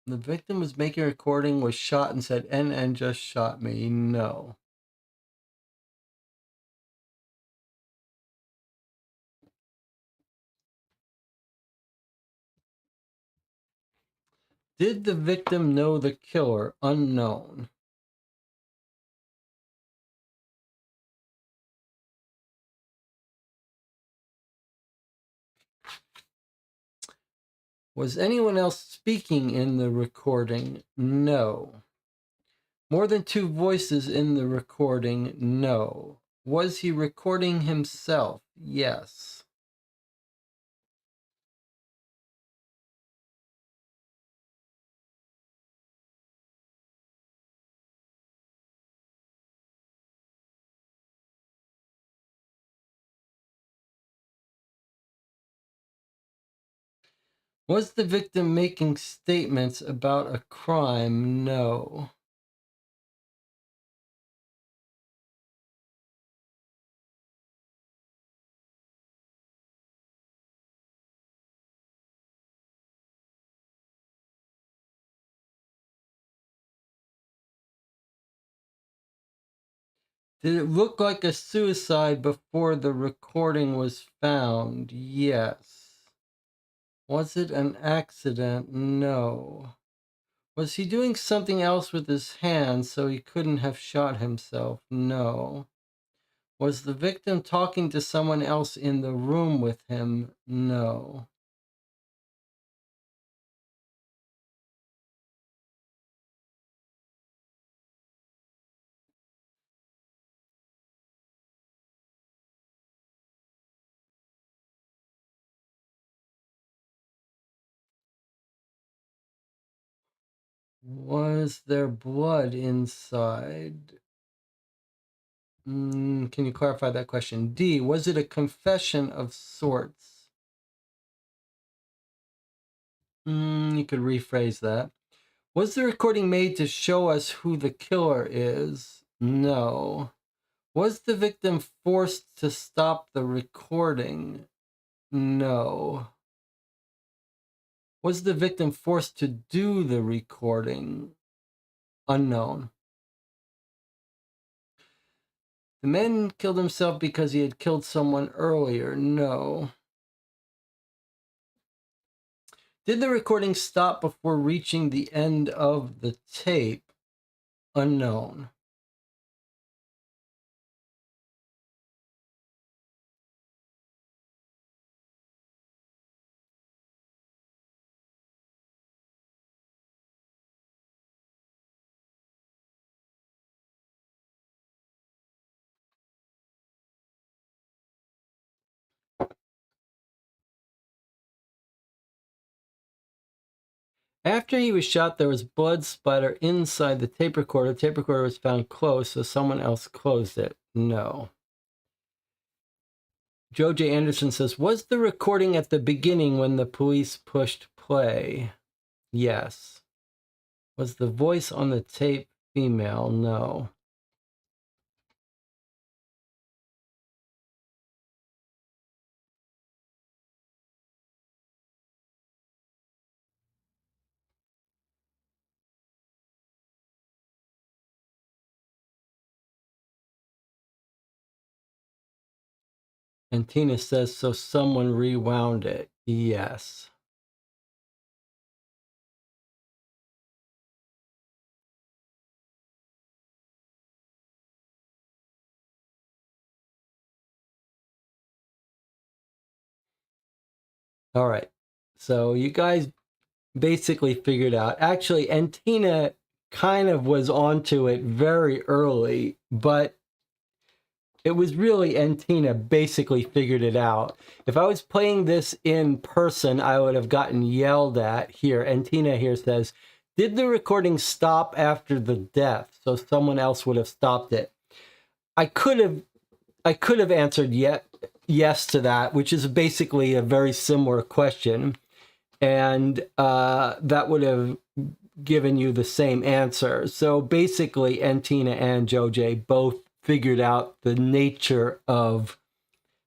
The victim was making a recording, was shot and said, NN just shot me. No. Did the victim know the killer? Unknown. Was anyone else speaking in the recording? No. More than two voices in the recording? No. Was he recording himself? Yes. Was the victim making statements about a crime? No. Did it look like a suicide before the recording was found? Yes. Was it an accident? No. Was he doing something else with his hands so he couldn't have shot himself? No. Was the victim talking to someone else in the room with him? No. Was there blood inside? Can you clarify that question? D, was it a confession of sorts? You could rephrase that. Was the recording made to show us who the killer is? No. Was the victim forced to stop the recording? No. Was the victim forced to do the recording? Unknown. The man killed himself because he had killed someone earlier. No. Did the recording stop before reaching the end of the tape? Unknown. After he was shot, there was blood splatter inside the tape recorder. The tape recorder was found closed, so someone else closed it. No. Joe J. Anderson says, was the recording at the beginning when the police pushed play? Yes. Was the voice on the tape female? No. And Tina says, so someone rewound it. Yes. All right. So you guys basically figured out. Actually, and Tina kind of was onto it very early, but it was really Antina basically figured it out. If I was playing this in person, I would have gotten yelled at here. Antina here says, did the recording stop after the death? So someone else would have stopped it. I could have answered yes to that, which is basically a very similar question. And that would have given you the same answer. So basically, Antina and Joe J both figured out the nature of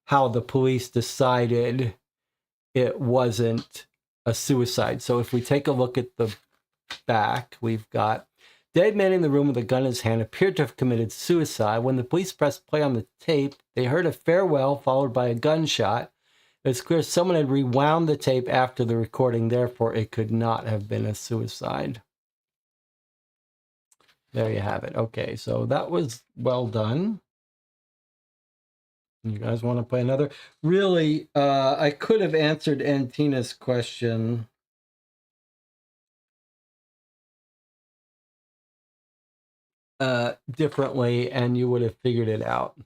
how the police decided it wasn't a suicide. So if we take a look at the back, we've got dead man in the room with a gun in his hand appeared to have committed suicide. When the police pressed play on the tape, they heard a farewell followed by a gunshot. It's clear someone had rewound the tape after the recording, therefore it could not have been a suicide. There you have it. Okay, so that was well done. You guys want to play another? Really, I could have answered Antina's question. Differently, and you would have figured it out.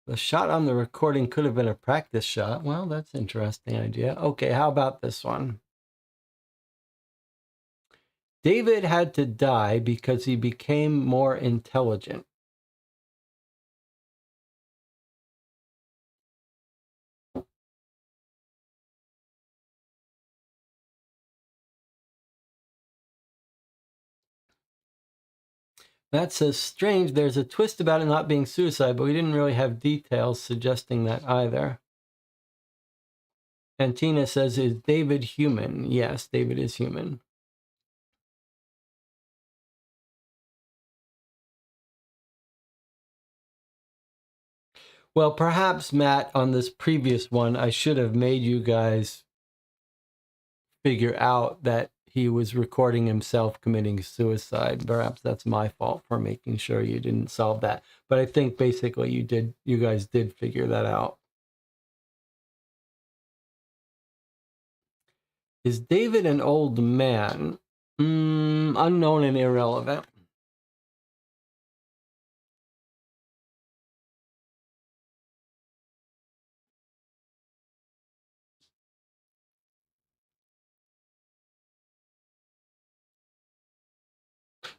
The shot on the recording could have been a practice shot. Well, that's an interesting idea. Okay, how about this one? David had to die because he became more intelligent. That says strange. There's a twist about it not being suicide, but we didn't really have details suggesting that either. And Tina says, is David human? Yes, David is human. Well, perhaps, Matt, on this previous one, I should have made you guys figure out that he was recording himself committing suicide. Perhaps that's my fault for making sure you didn't solve that. But I think basically you guys did figure that out. Is David an old man? Unknown and irrelevant.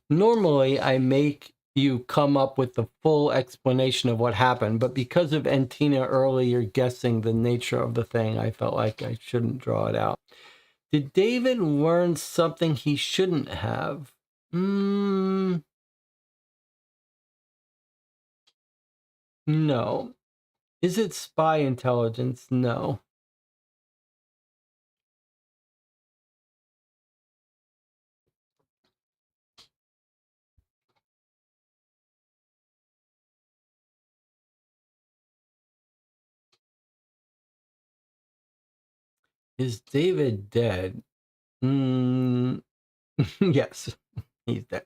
Normally, I make you come up with the full explanation of what happened, but because of Antina earlier guessing the nature of the thing, I felt like I shouldn't draw it out. Did David learn something he shouldn't have? No. Is it spy intelligence? No. Is David dead? Yes, he's dead.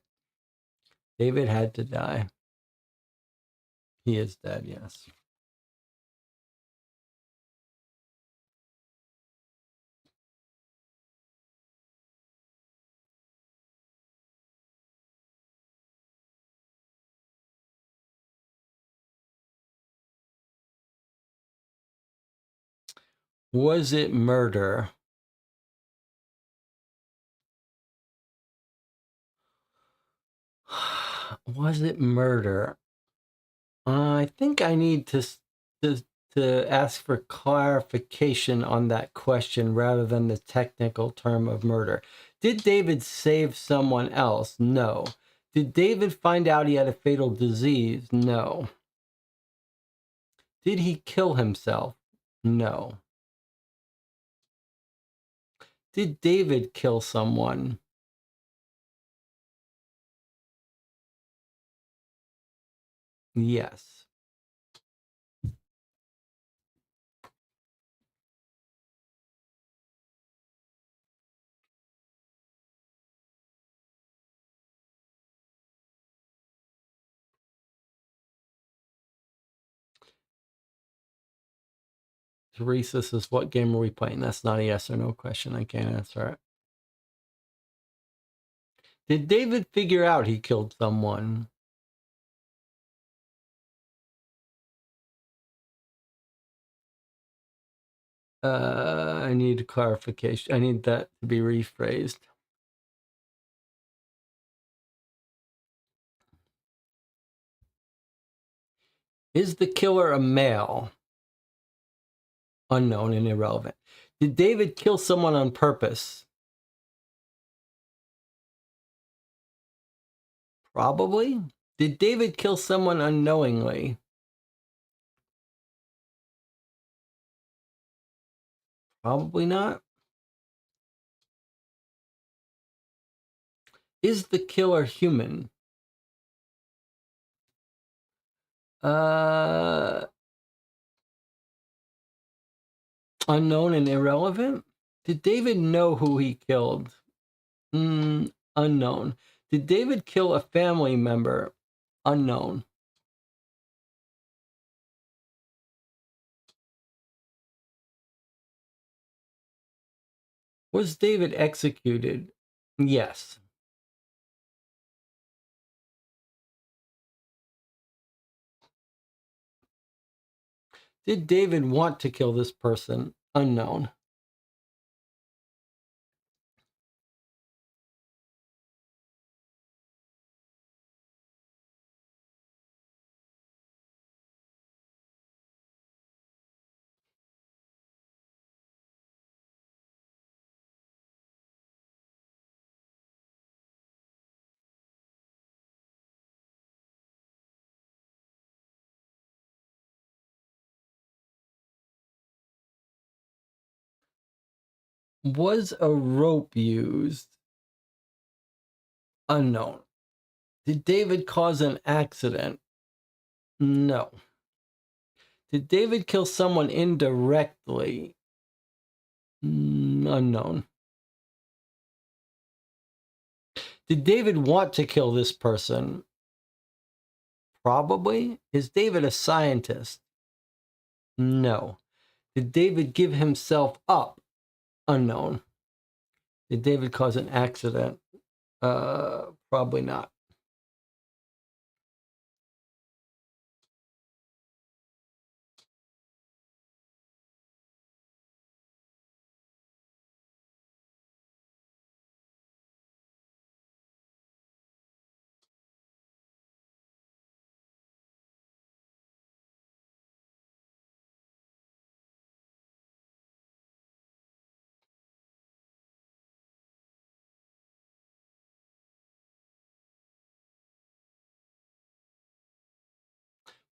David had to die. He is dead, yes. Was it murder? Was it murder? I think I need to to ask for clarification on that question rather than the technical term of murder. Did David save someone else? No. Did David find out he had a fatal disease? No. Did he kill himself? No. Did David kill someone? Yes. Teresa says, what game are we playing? That's not a yes or no question. I can't answer it. Did David figure out he killed someone? I need clarification. I need that to be rephrased. Is the killer a male? Unknown and irrelevant. Did David kill someone on purpose? Probably. Did David kill someone unknowingly? Probably not. Is the killer human? Unknown and irrelevant. Did David know who he killed? Unknown. Did David kill a family member? Unknown. Was David executed? Yes. Did David want to kill this person? Unknown. Was a rope used? Unknown. Did David cause an accident? No. Did David kill someone indirectly? Unknown. Did David want to kill this person? Probably. Is David a scientist? No. Did David give himself up? Unknown. Did David cause an accident? Probably not.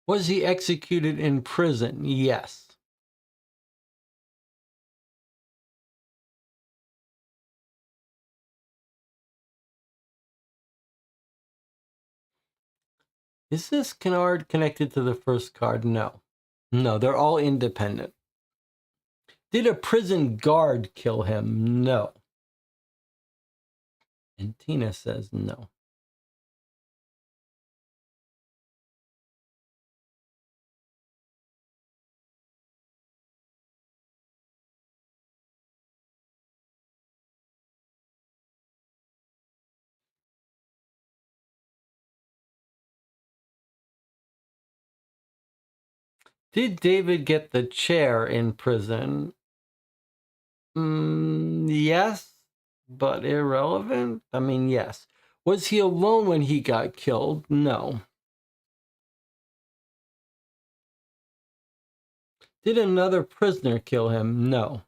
Was he executed in prison? Yes. Is this card connected to the first card? No. No, they're all independent. Did a prison guard kill him? No. And Tina says no. Did David get the chair in prison? Yes, but irrelevant. I mean, yes. Was he alone when he got killed? No. Did another prisoner kill him? No.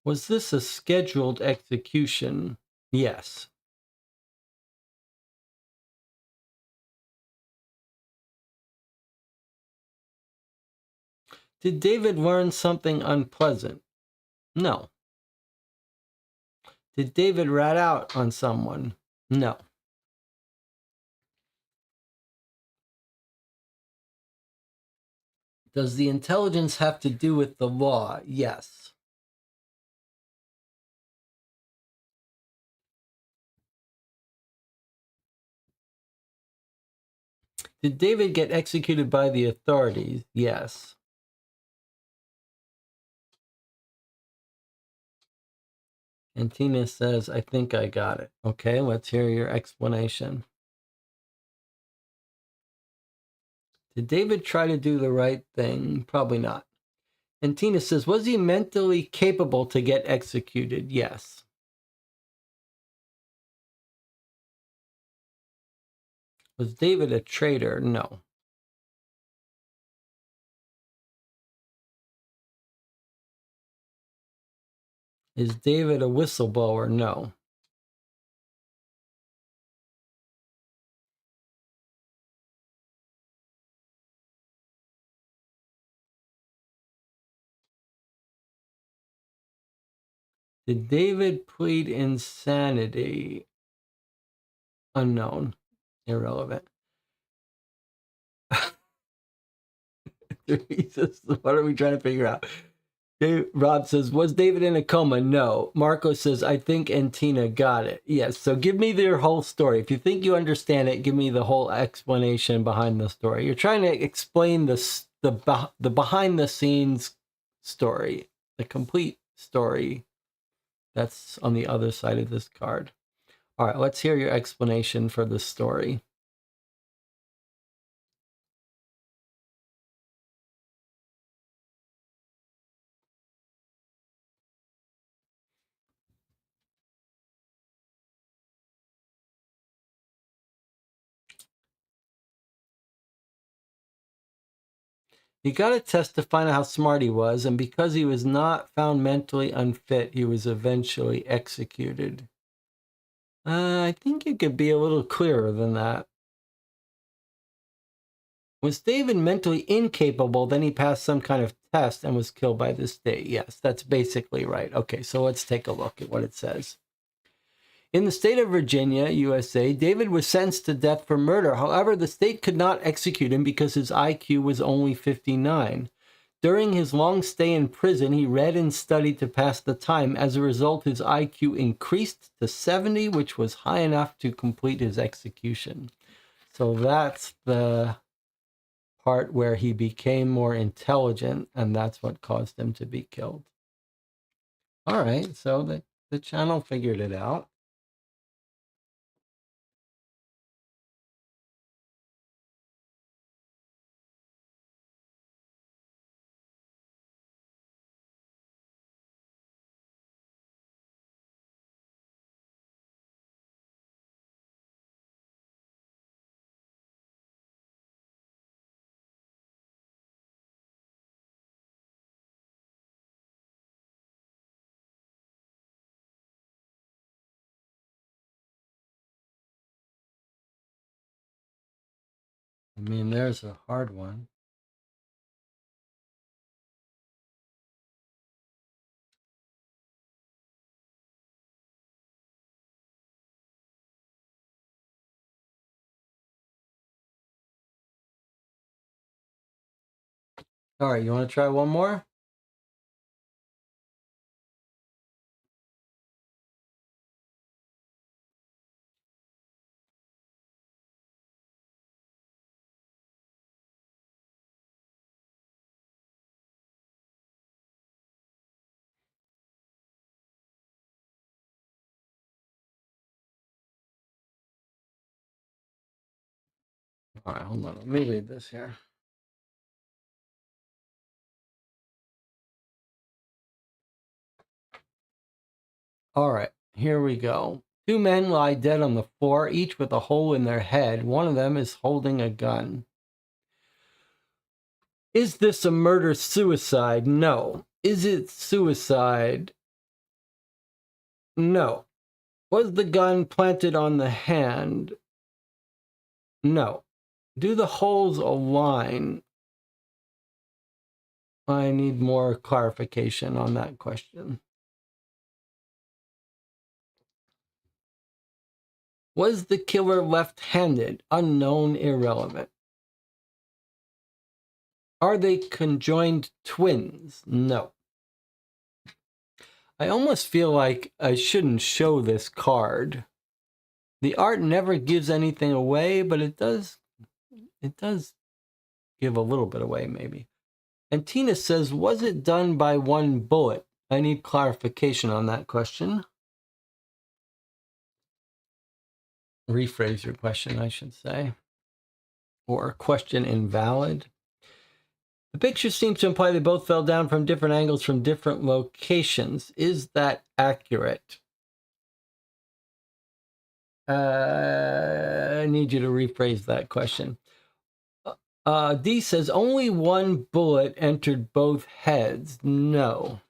Was this a scheduled execution? Yes. Did David learn something unpleasant? No. Did David rat out on someone? No. Does the intelligence have to do with the law? Yes. Did David get executed by the authorities? Yes. And Tina says, I think I got it. Okay, let's hear your explanation. Did David try to do the right thing? Probably not. And Tina says, was he mentally capable to get executed? Yes. Was David a traitor? No. Is David a whistleblower? No. Did David plead insanity? Unknown. Irrelevant. What are we trying to figure out? Rob says, was David in a coma? No. Marco says, I think, and Tina got it. Yes. So give me their whole story. If you think you understand it, give me the whole explanation behind the story. You're trying to explain the behind the scenes story, the complete story that's on the other side of this card. All right, let's hear your explanation for the story. He got a test to find out how smart he was, and because he was not found mentally unfit, he was eventually executed. I think you could be a little clearer than that. Was David mentally incapable? Then he passed some kind of test and was killed by the state. Yes, that's basically right. Okay, so let's take a look at what it says. In the state of Virginia, USA, David was sentenced to death for murder. However, the state could not execute him because his IQ was only 59. During his long stay in prison, he read and studied to pass the time. As a result, his IQ increased to 70, which was high enough to complete his execution. So that's the part where he became more intelligent, and that's what caused him to be killed. All right, so the channel figured it out. I mean, there's a hard one. All right, you want to try one more? All right, hold on. Let me read this here. All right, here we go. Two men lie dead on the floor, each with a hole in their head. One of them is holding a gun. Is this a murder-suicide? No. Is it suicide? No. Was the gun planted on the hand? No. Do the holes align? I need more clarification on that question. Was the killer left-handed? Unknown, irrelevant. Are they conjoined twins? No. I almost feel like I shouldn't show this card. The art never gives anything away, but it does give a little bit away, maybe. And Tina says, was it done by one bullet? I need clarification on that question. Rephrase your question, I should say. Or question invalid. The picture seems to imply they both fell down from different angles from different locations. Is that accurate? I need you to rephrase that question. D says, only one bullet entered both heads. No.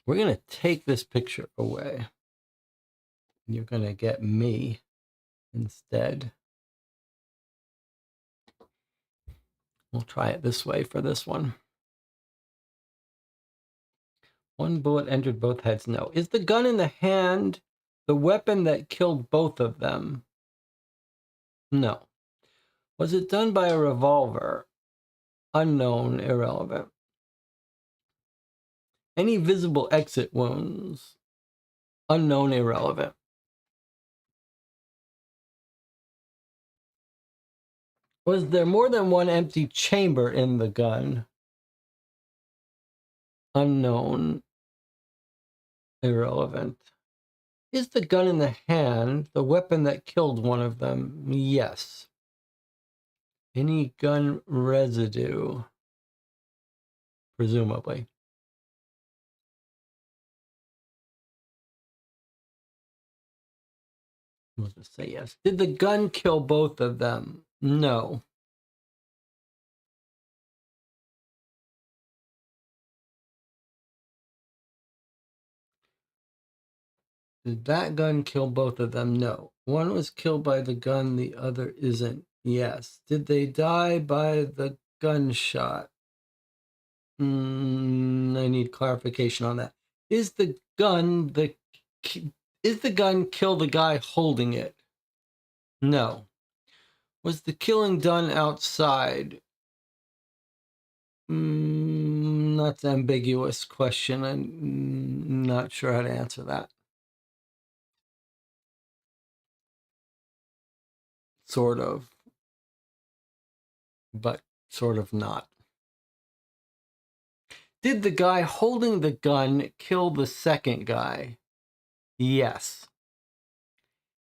We're going to take this picture away. You're going to get me instead. We'll try it this way for this one. One bullet entered both heads. No. Is the gun in the hand the weapon that killed both of them? No. Was it done by a revolver? Unknown, irrelevant. Any visible exit wounds? Unknown, irrelevant. Was there more than one empty chamber in the gun? Unknown, irrelevant. Is the gun in the hand the weapon that killed one of them? Yes. Any gun residue? Presumably. We'll just say yes. Did the gun kill both of them? No. Did that gun kill both of them? No. One was killed by the gun, the other isn't. Yes. Did they die by the gunshot? I need clarification on that. Is the gun kill the guy holding it? No. Was the killing done outside? That's an ambiguous question. I'm not sure how to answer that. Sort of. But sort of not. Did the guy holding the gun kill the second guy? Yes.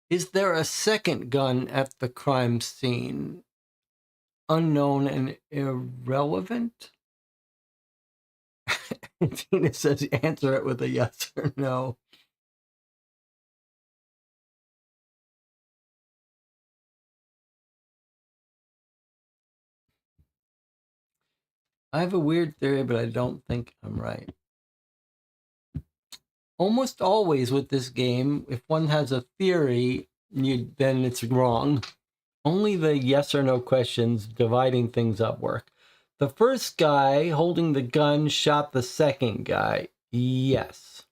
Is there a second gun at the crime scene? Unknown and irrelevant? Tina says answer it with a yes or no. I have a weird theory, but I don't think I'm right. Almost always with this game, if one has a theory, then it's wrong. Only the yes or no questions dividing things up work. The first guy holding the gun shot the second guy. Yes.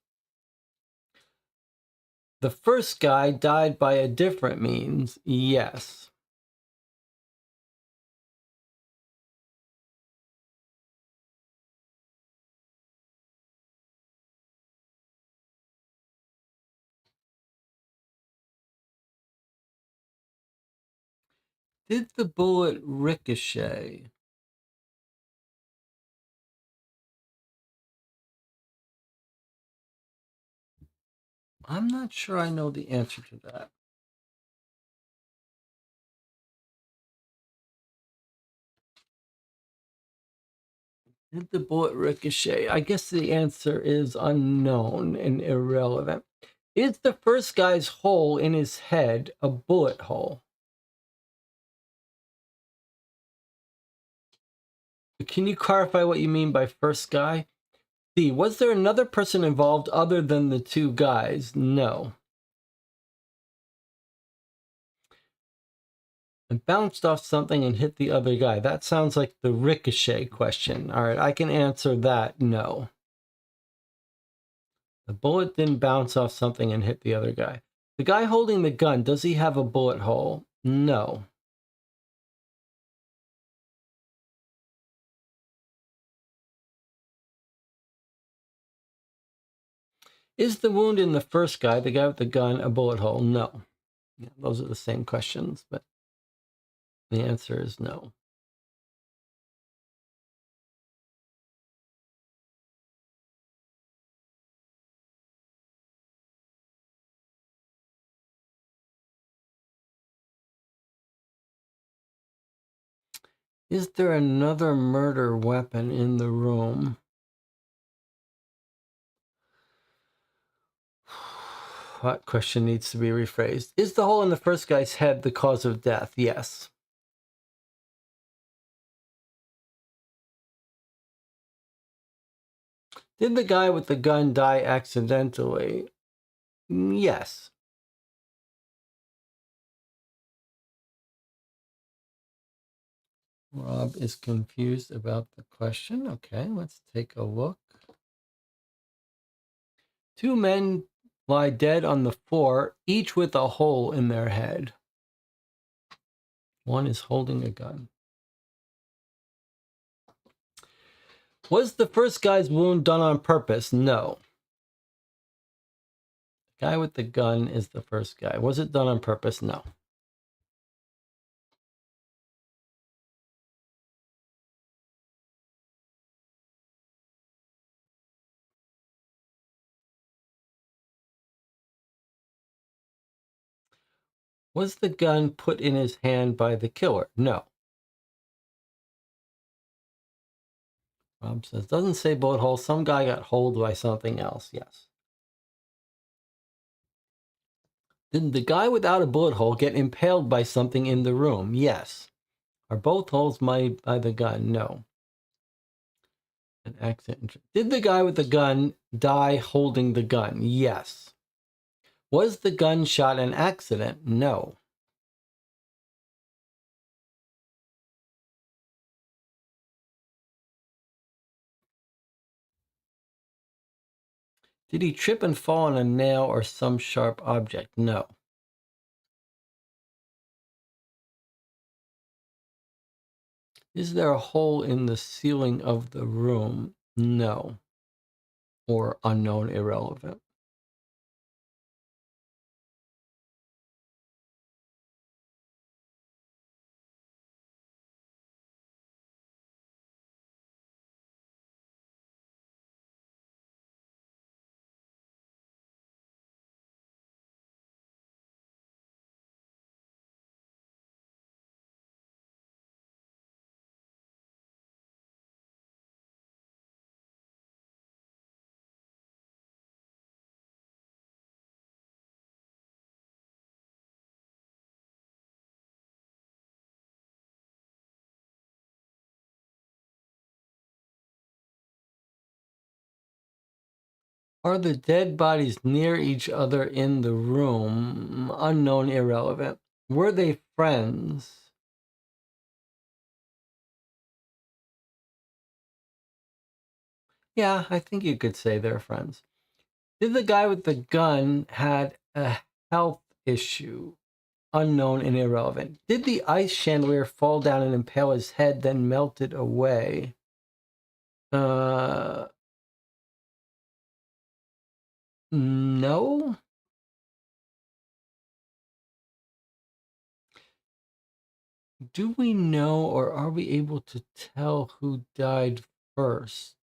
The first guy died by a different means. Yes. Did the bullet ricochet? I'm not sure I know the answer to that. Did the bullet ricochet? I guess the answer is unknown and irrelevant. Is the first guy's hole in his head a bullet hole? Can you clarify what you mean by first guy? D. Was there another person involved other than the two guys? No. And bounced off something and hit the other guy. That sounds like the ricochet question. All right, I can answer that. No. The bullet didn't bounce off something and hit the other guy. The guy holding the gun, does he have a bullet hole? No. Is the wound in the first guy, the guy with the gun, a bullet hole? No. Yeah, those are the same questions, but the answer is no. Is there another murder weapon in the room? What question needs to be rephrased? Is the hole in the first guy's head the cause of death? Yes. Did the guy with the gun die accidentally? Yes. Rob is confused about the question. Okay, let's take a look. Two men lie dead on the floor, each with a hole in their head. One is holding a gun. Was the first guy's wound done on purpose? No. The guy with the gun is the first guy. Was it done on purpose? No. Was the gun put in his hand by the killer? No. Rob says, doesn't say bullet hole. Some guy got holed by something else. Yes. Did the guy without a bullet hole get impaled by something in the room? Yes. Are both holes made by the gun? No. An accident. Did the guy with the gun die holding the gun? Yes. Was the gunshot an accident? No. Did he trip and fall on a nail or some sharp object? No. Is there a hole in the ceiling of the room? No. Or unknown, irrelevant. Are the dead bodies near each other in the room? Unknown, irrelevant. Were they friends? Yeah, I think you could say they're friends. Did the guy with the gun had A health issue. Unknown and irrelevant. Did the ice chandelier fall down and impale his head, then melted away? No. Do we know, or are we able to tell who died first?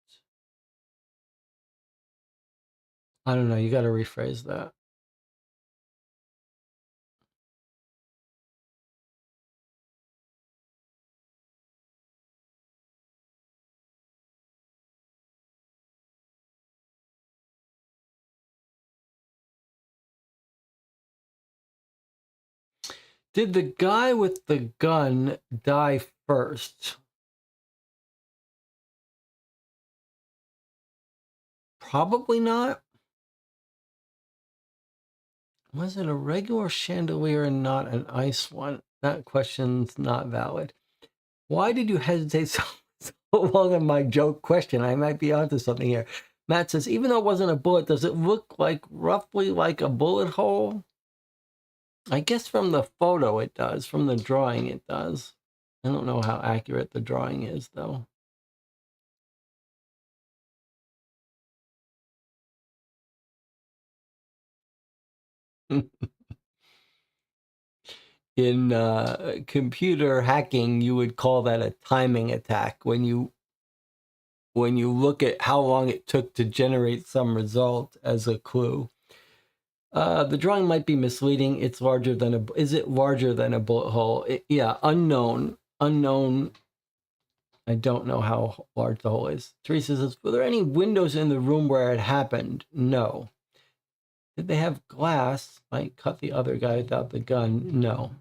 I don't know. You got to rephrase that. Did the guy with the gun die first? Probably not. Was it a regular chandelier and not an ice one? That question's not valid. Why did you hesitate so long on my joke question? I might be onto something here. Matt says, even though it wasn't a bullet, does it look like roughly like a bullet hole? I guess from the photo it does. From the drawing it does. I don't know how accurate the drawing is, though. In computer hacking, you would call that a timing attack. When you look at how long it took to generate some result as a clue. The drawing might be misleading. It's larger than a. Is it larger than a bullet hole? Yeah, unknown. Unknown. I don't know how large the hole is. Teresa says, were there any windows in the room where it happened? No. Did they have glass? Might cut the other guy without the gun? No.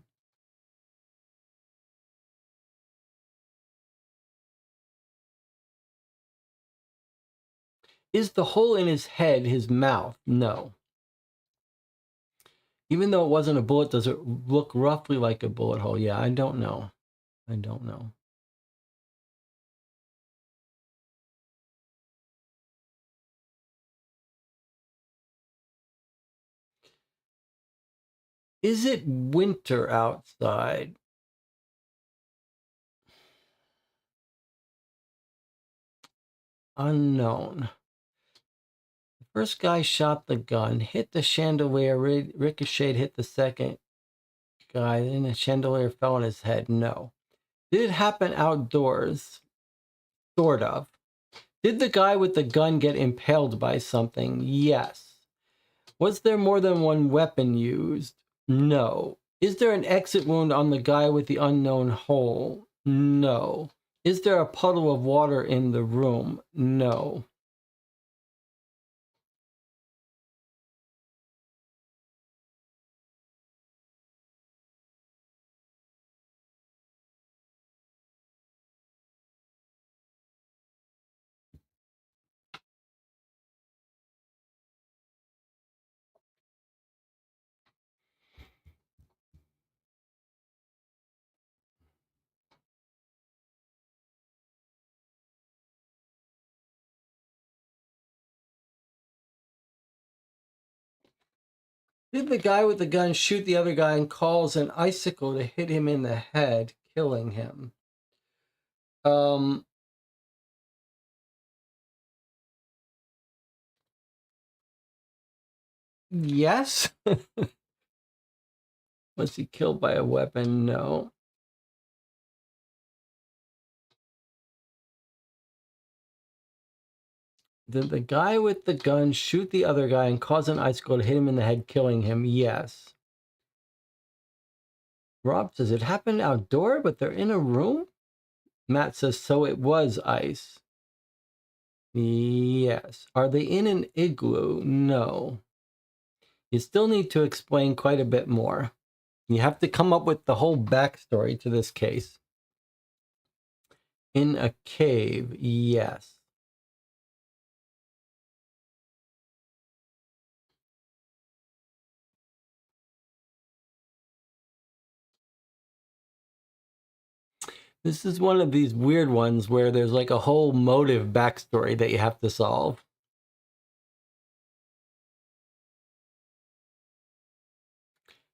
Is the hole in his head his mouth? No. Even though it wasn't a bullet, does it look roughly like a bullet hole? Yeah, I don't know. I don't know. Is it winter outside? Unknown. The first guy shot the gun, hit the chandelier, ricocheted, hit the second guy, then the chandelier fell on his head. No. Did it happen outdoors? Sort of. Did the guy with the gun get impaled by something? Yes. Was there more than one weapon used? No. Is there an exit wound on the guy with the unknown hole? No. Is there a puddle of water in the room? No. Did the guy with the gun shoot the other guy and cause an icicle to hit him in the head, killing him? Yes. Was he killed by a weapon? No. Did the guy with the gun shoot the other guy and cause an icicle to hit him in the head, killing him? Yes. Rob says, it happened outdoor, but they're in a room? Matt says, so it was ice. Yes. Are they in an igloo? No. You still need to explain quite a bit more. You have to come up with the whole backstory to this case. In a cave, yes. This is one of these weird ones where there's like a whole motive backstory that you have to solve.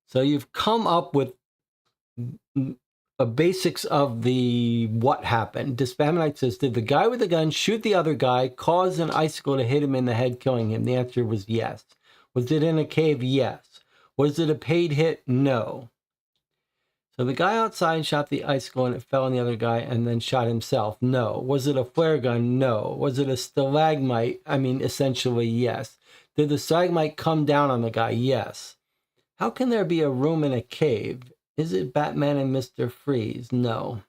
So you've come up with a basics of the what happened. Dispamonite says, did the guy with the gun shoot the other guy, cause an icicle to hit him in the head, killing him? The answer was yes. Was it in a cave? Yes. Was it a paid hit? No. So the guy outside shot the icicle and it fell on the other guy and then shot himself? No. Was it a flare gun? No. Was it a stalagmite? I mean, essentially, yes. Did the stalagmite come down on the guy? Yes. How can there be a room in a cave? Is it Batman and Mr. Freeze? No.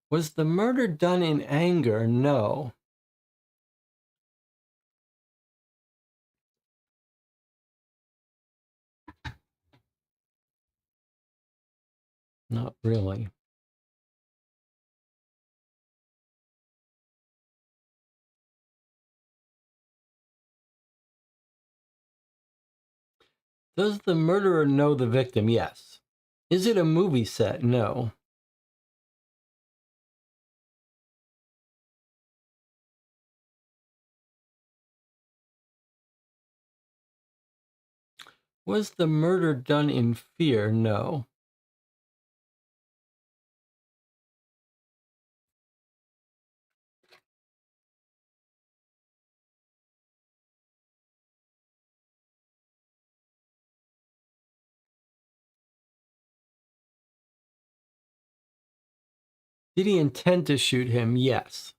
Was the murder done in anger? No. Not really. Does the murderer know the victim? Yes. Is it a movie set? No. Was the murder done in fear? No. Did he intend to shoot him? Yes.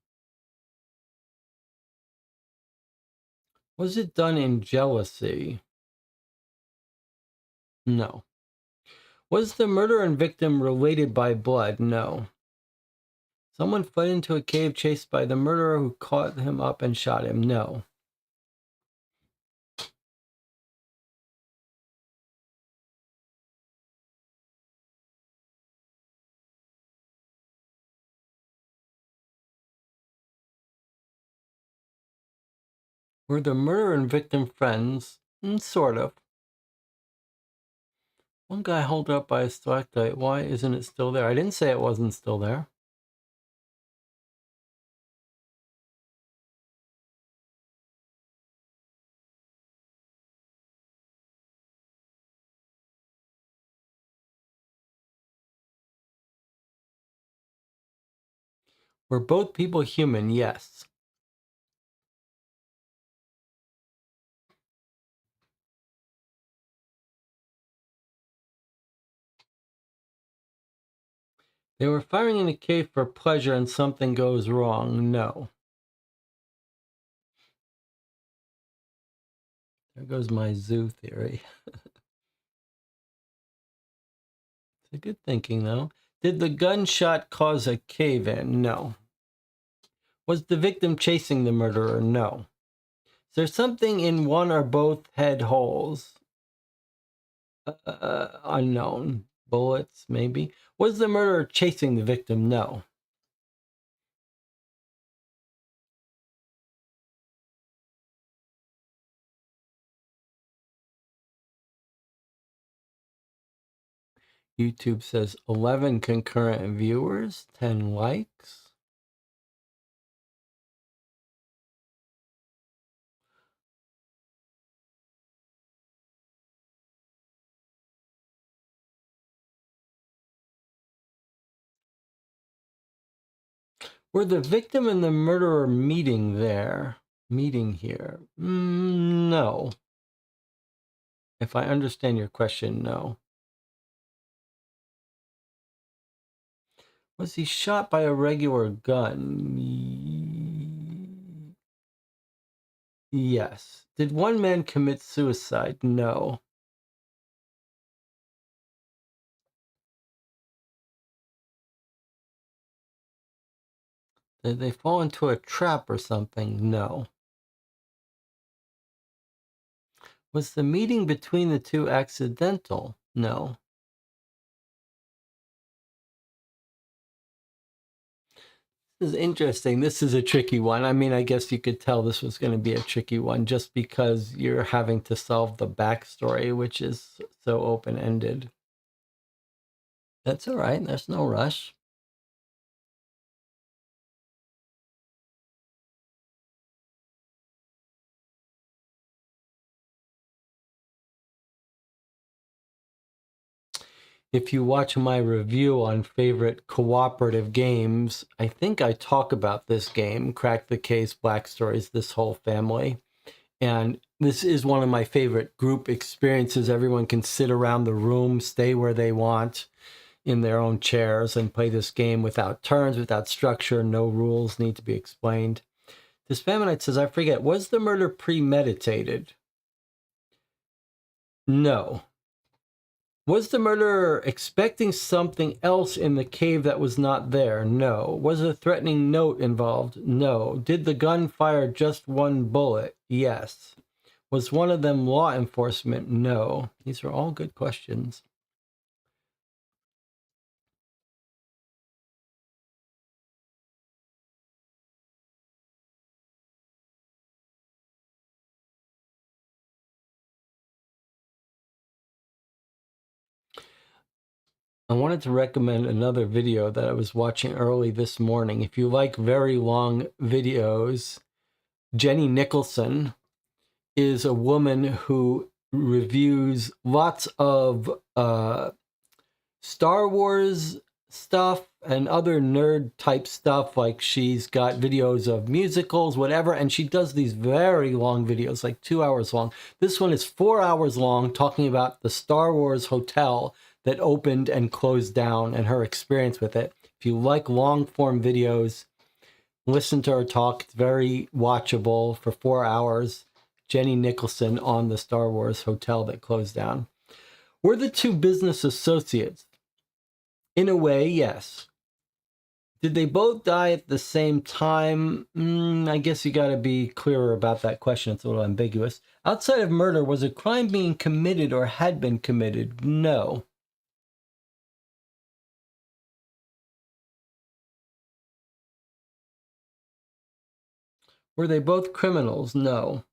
Was it done in jealousy? No. Was the murderer and victim related by blood? No. Someone fled into a cave chased by the murderer who caught him up and shot him? No. Were the murderer and victim friends? Sort of. One guy held up by a stalactite. Why isn't it still there? I didn't say it wasn't still there. Were both people human? Yes. They were firing in a cave for pleasure and something goes wrong? No. There goes my zoo theory. It's a good thinking, though. Did the gunshot cause a cave-in? No. Was the victim chasing the murderer? No. Is there something in one or both head holes? Unknown. Bullets, maybe. Was the murderer chasing the victim? No. YouTube says 11 concurrent viewers, 10 likes. Were the victim and the murderer meeting there? Meeting here? No. If I understand your question, no. Was he shot by a regular gun? Yes. Did one man commit suicide? No. Did they fall into a trap or something? No. Was the meeting between the two accidental? No. This is interesting. This is a tricky one. I mean, I guess you could tell this was going to be a tricky one just because you're having to solve the backstory, which is so open-ended. That's all right. There's no rush. If you watch my review on favorite cooperative games, I think I talk about this game, Crack the Case, Black Stories, This Whole Family. And this is one of my favorite group experiences. Everyone can sit around the room, stay where they want in their own chairs, and play this game without turns, without structure. No rules need to be explained. This Feminite says, I forget, was the murder premeditated? No. Was the murderer expecting something else in the cave that was not there? No. Was a threatening note involved? No. Did the gun fire just one bullet? Yes. Was one of them law enforcement? No. These are all good questions. I wanted to recommend another video that I was watching early this morning. If you like very long videos, Jenny Nicholson is a woman who reviews lots of Star Wars stuff and other nerd type stuff. Like she's got videos of musicals, whatever, and she does these very long videos, like 2 hours long. This one is 4 hours long, talking about the Star Wars hotel that opened and closed down and her experience with it. If you like long form videos, listen to her talk. It's very watchable for 4 hours. Jenny Nicholson on the Star Wars hotel that closed down. Were the two business associates? In a way, yes. Did they both die at the same time? I guess you got to be clearer about that question. It's a little ambiguous. Outside of murder, was a crime being committed or had been committed? No. Were they both criminals? No.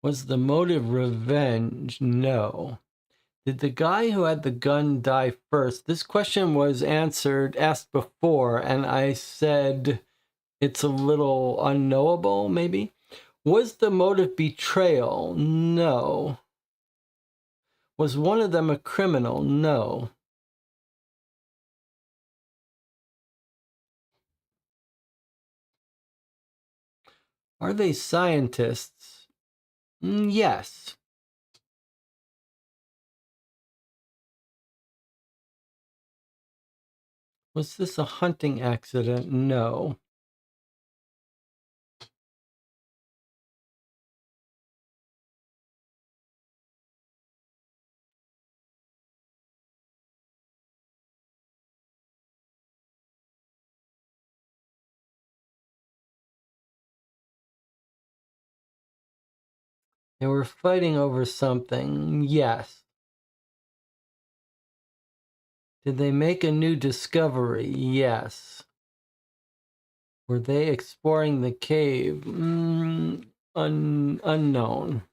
Was the motive revenge? No. Did the guy who had the gun die first? This question was asked before, and I said it's a little unknowable, maybe. Was the motive betrayal? No. Was one of them a criminal? No. Are they scientists? Yes. Was this a hunting accident? No. They were fighting over something. Yes. Did they make a new discovery? Yes. Were they exploring the cave? Unknown.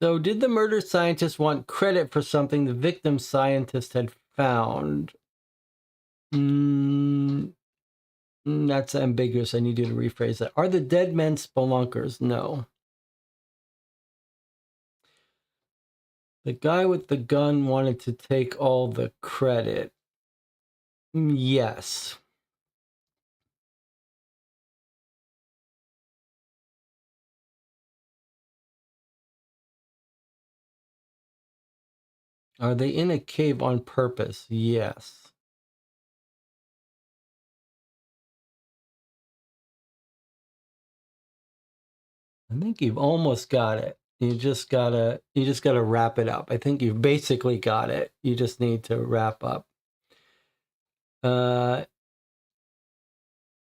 So did the murder scientist want credit for something the victim scientist had found? That's ambiguous. I need you to rephrase that. Are the dead men spelunkers? No. The guy with the gun wanted to take all the credit. Yes. Are they in a cave on purpose? Yes. I think you've almost got it. You just gotta wrap it up. I think you've basically got it. You just need to wrap up.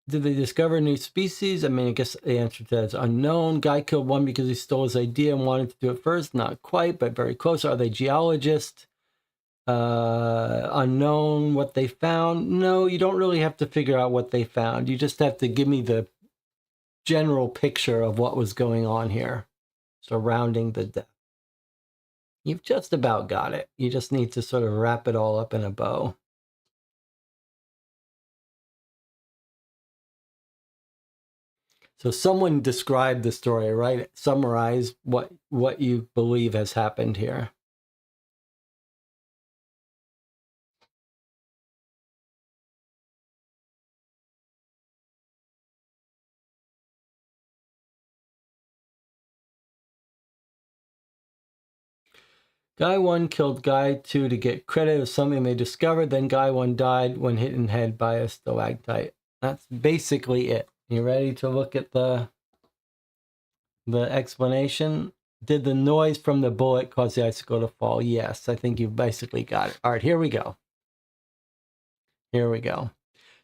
Did they discover a new species? I mean, I guess the answer to that is unknown. Guy killed one because he stole his idea and wanted to do it first. Not quite, but very close. Are they geologists? Unknown. What they found? No, you don't really have to figure out what they found. You just have to give me the general picture of what was going on here surrounding the death. You've just about got it. You just need to sort of wrap it all up in a bow. So someone described the story, right? Summarize what you believe has happened here. Guy 1 killed Guy 2 to get credit of something they discovered. Then Guy 1 died when hit in the head by a stalactite. That's basically it. You ready to look at the explanation? Did the noise from the bullet cause the icicle to fall? Yes, I think you've basically got it. All right, here we go. Here we go.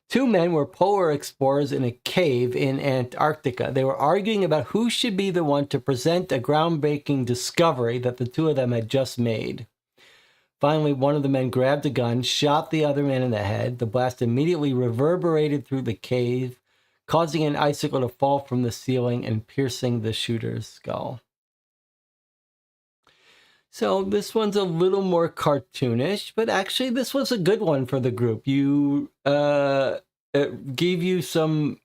Two men were polar explorers in a cave in Antarctica. They were arguing about who should be the one to present a groundbreaking discovery that the two of them had just made. Finally, one of the men grabbed a gun, shot the other man in the head. The blast immediately reverberated through the cave, causing an icicle to fall from the ceiling and piercing the shooter's skull. So this one's a little more cartoonish, but actually this was a good one for the group. It gave you some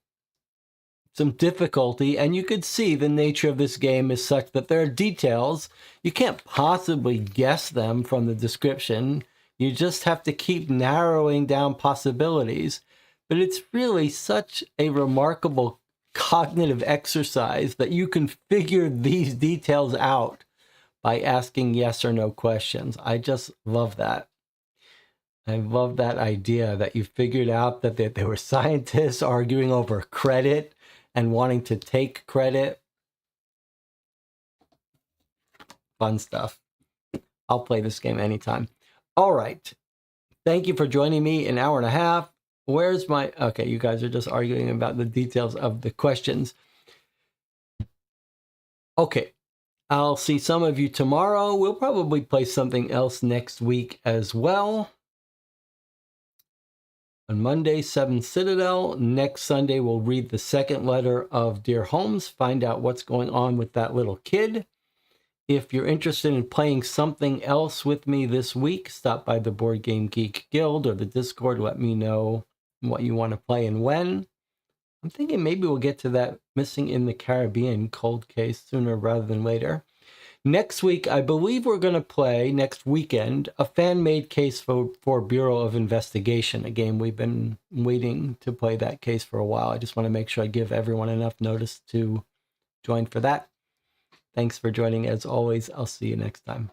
difficulty, and you could see the nature of this game is such that there are details. You can't possibly guess them from the description. You just have to keep narrowing down possibilities. But it's really such a remarkable cognitive exercise that you can figure these details out by asking yes or no questions. I just love that. I love that idea that you figured out that there were scientists arguing over credit and wanting to take credit. Fun stuff. I'll play this game anytime. All right. Thank you for joining me an hour and a half. Where's my... Okay, you guys are just arguing about the details of the questions. Okay. I'll see some of you tomorrow. We'll probably play something else next week as well. On Monday, 7 Citadel. Next Sunday, we'll read the second letter of Dear Holmes, find out what's going on with that little kid. If you're interested in playing something else with me this week, stop by the Board Game Geek Guild or the Discord. Let me know what you want to play and when. I'm thinking maybe we'll get to that Missing in the Caribbean cold case sooner rather than later. Next week, I believe we're going to play, next weekend, a fan-made case for Bureau of Investigation, a game we've been waiting to play that case for a while. I just want to make sure I give everyone enough notice to join for that. Thanks for joining. As always, I'll see you next time.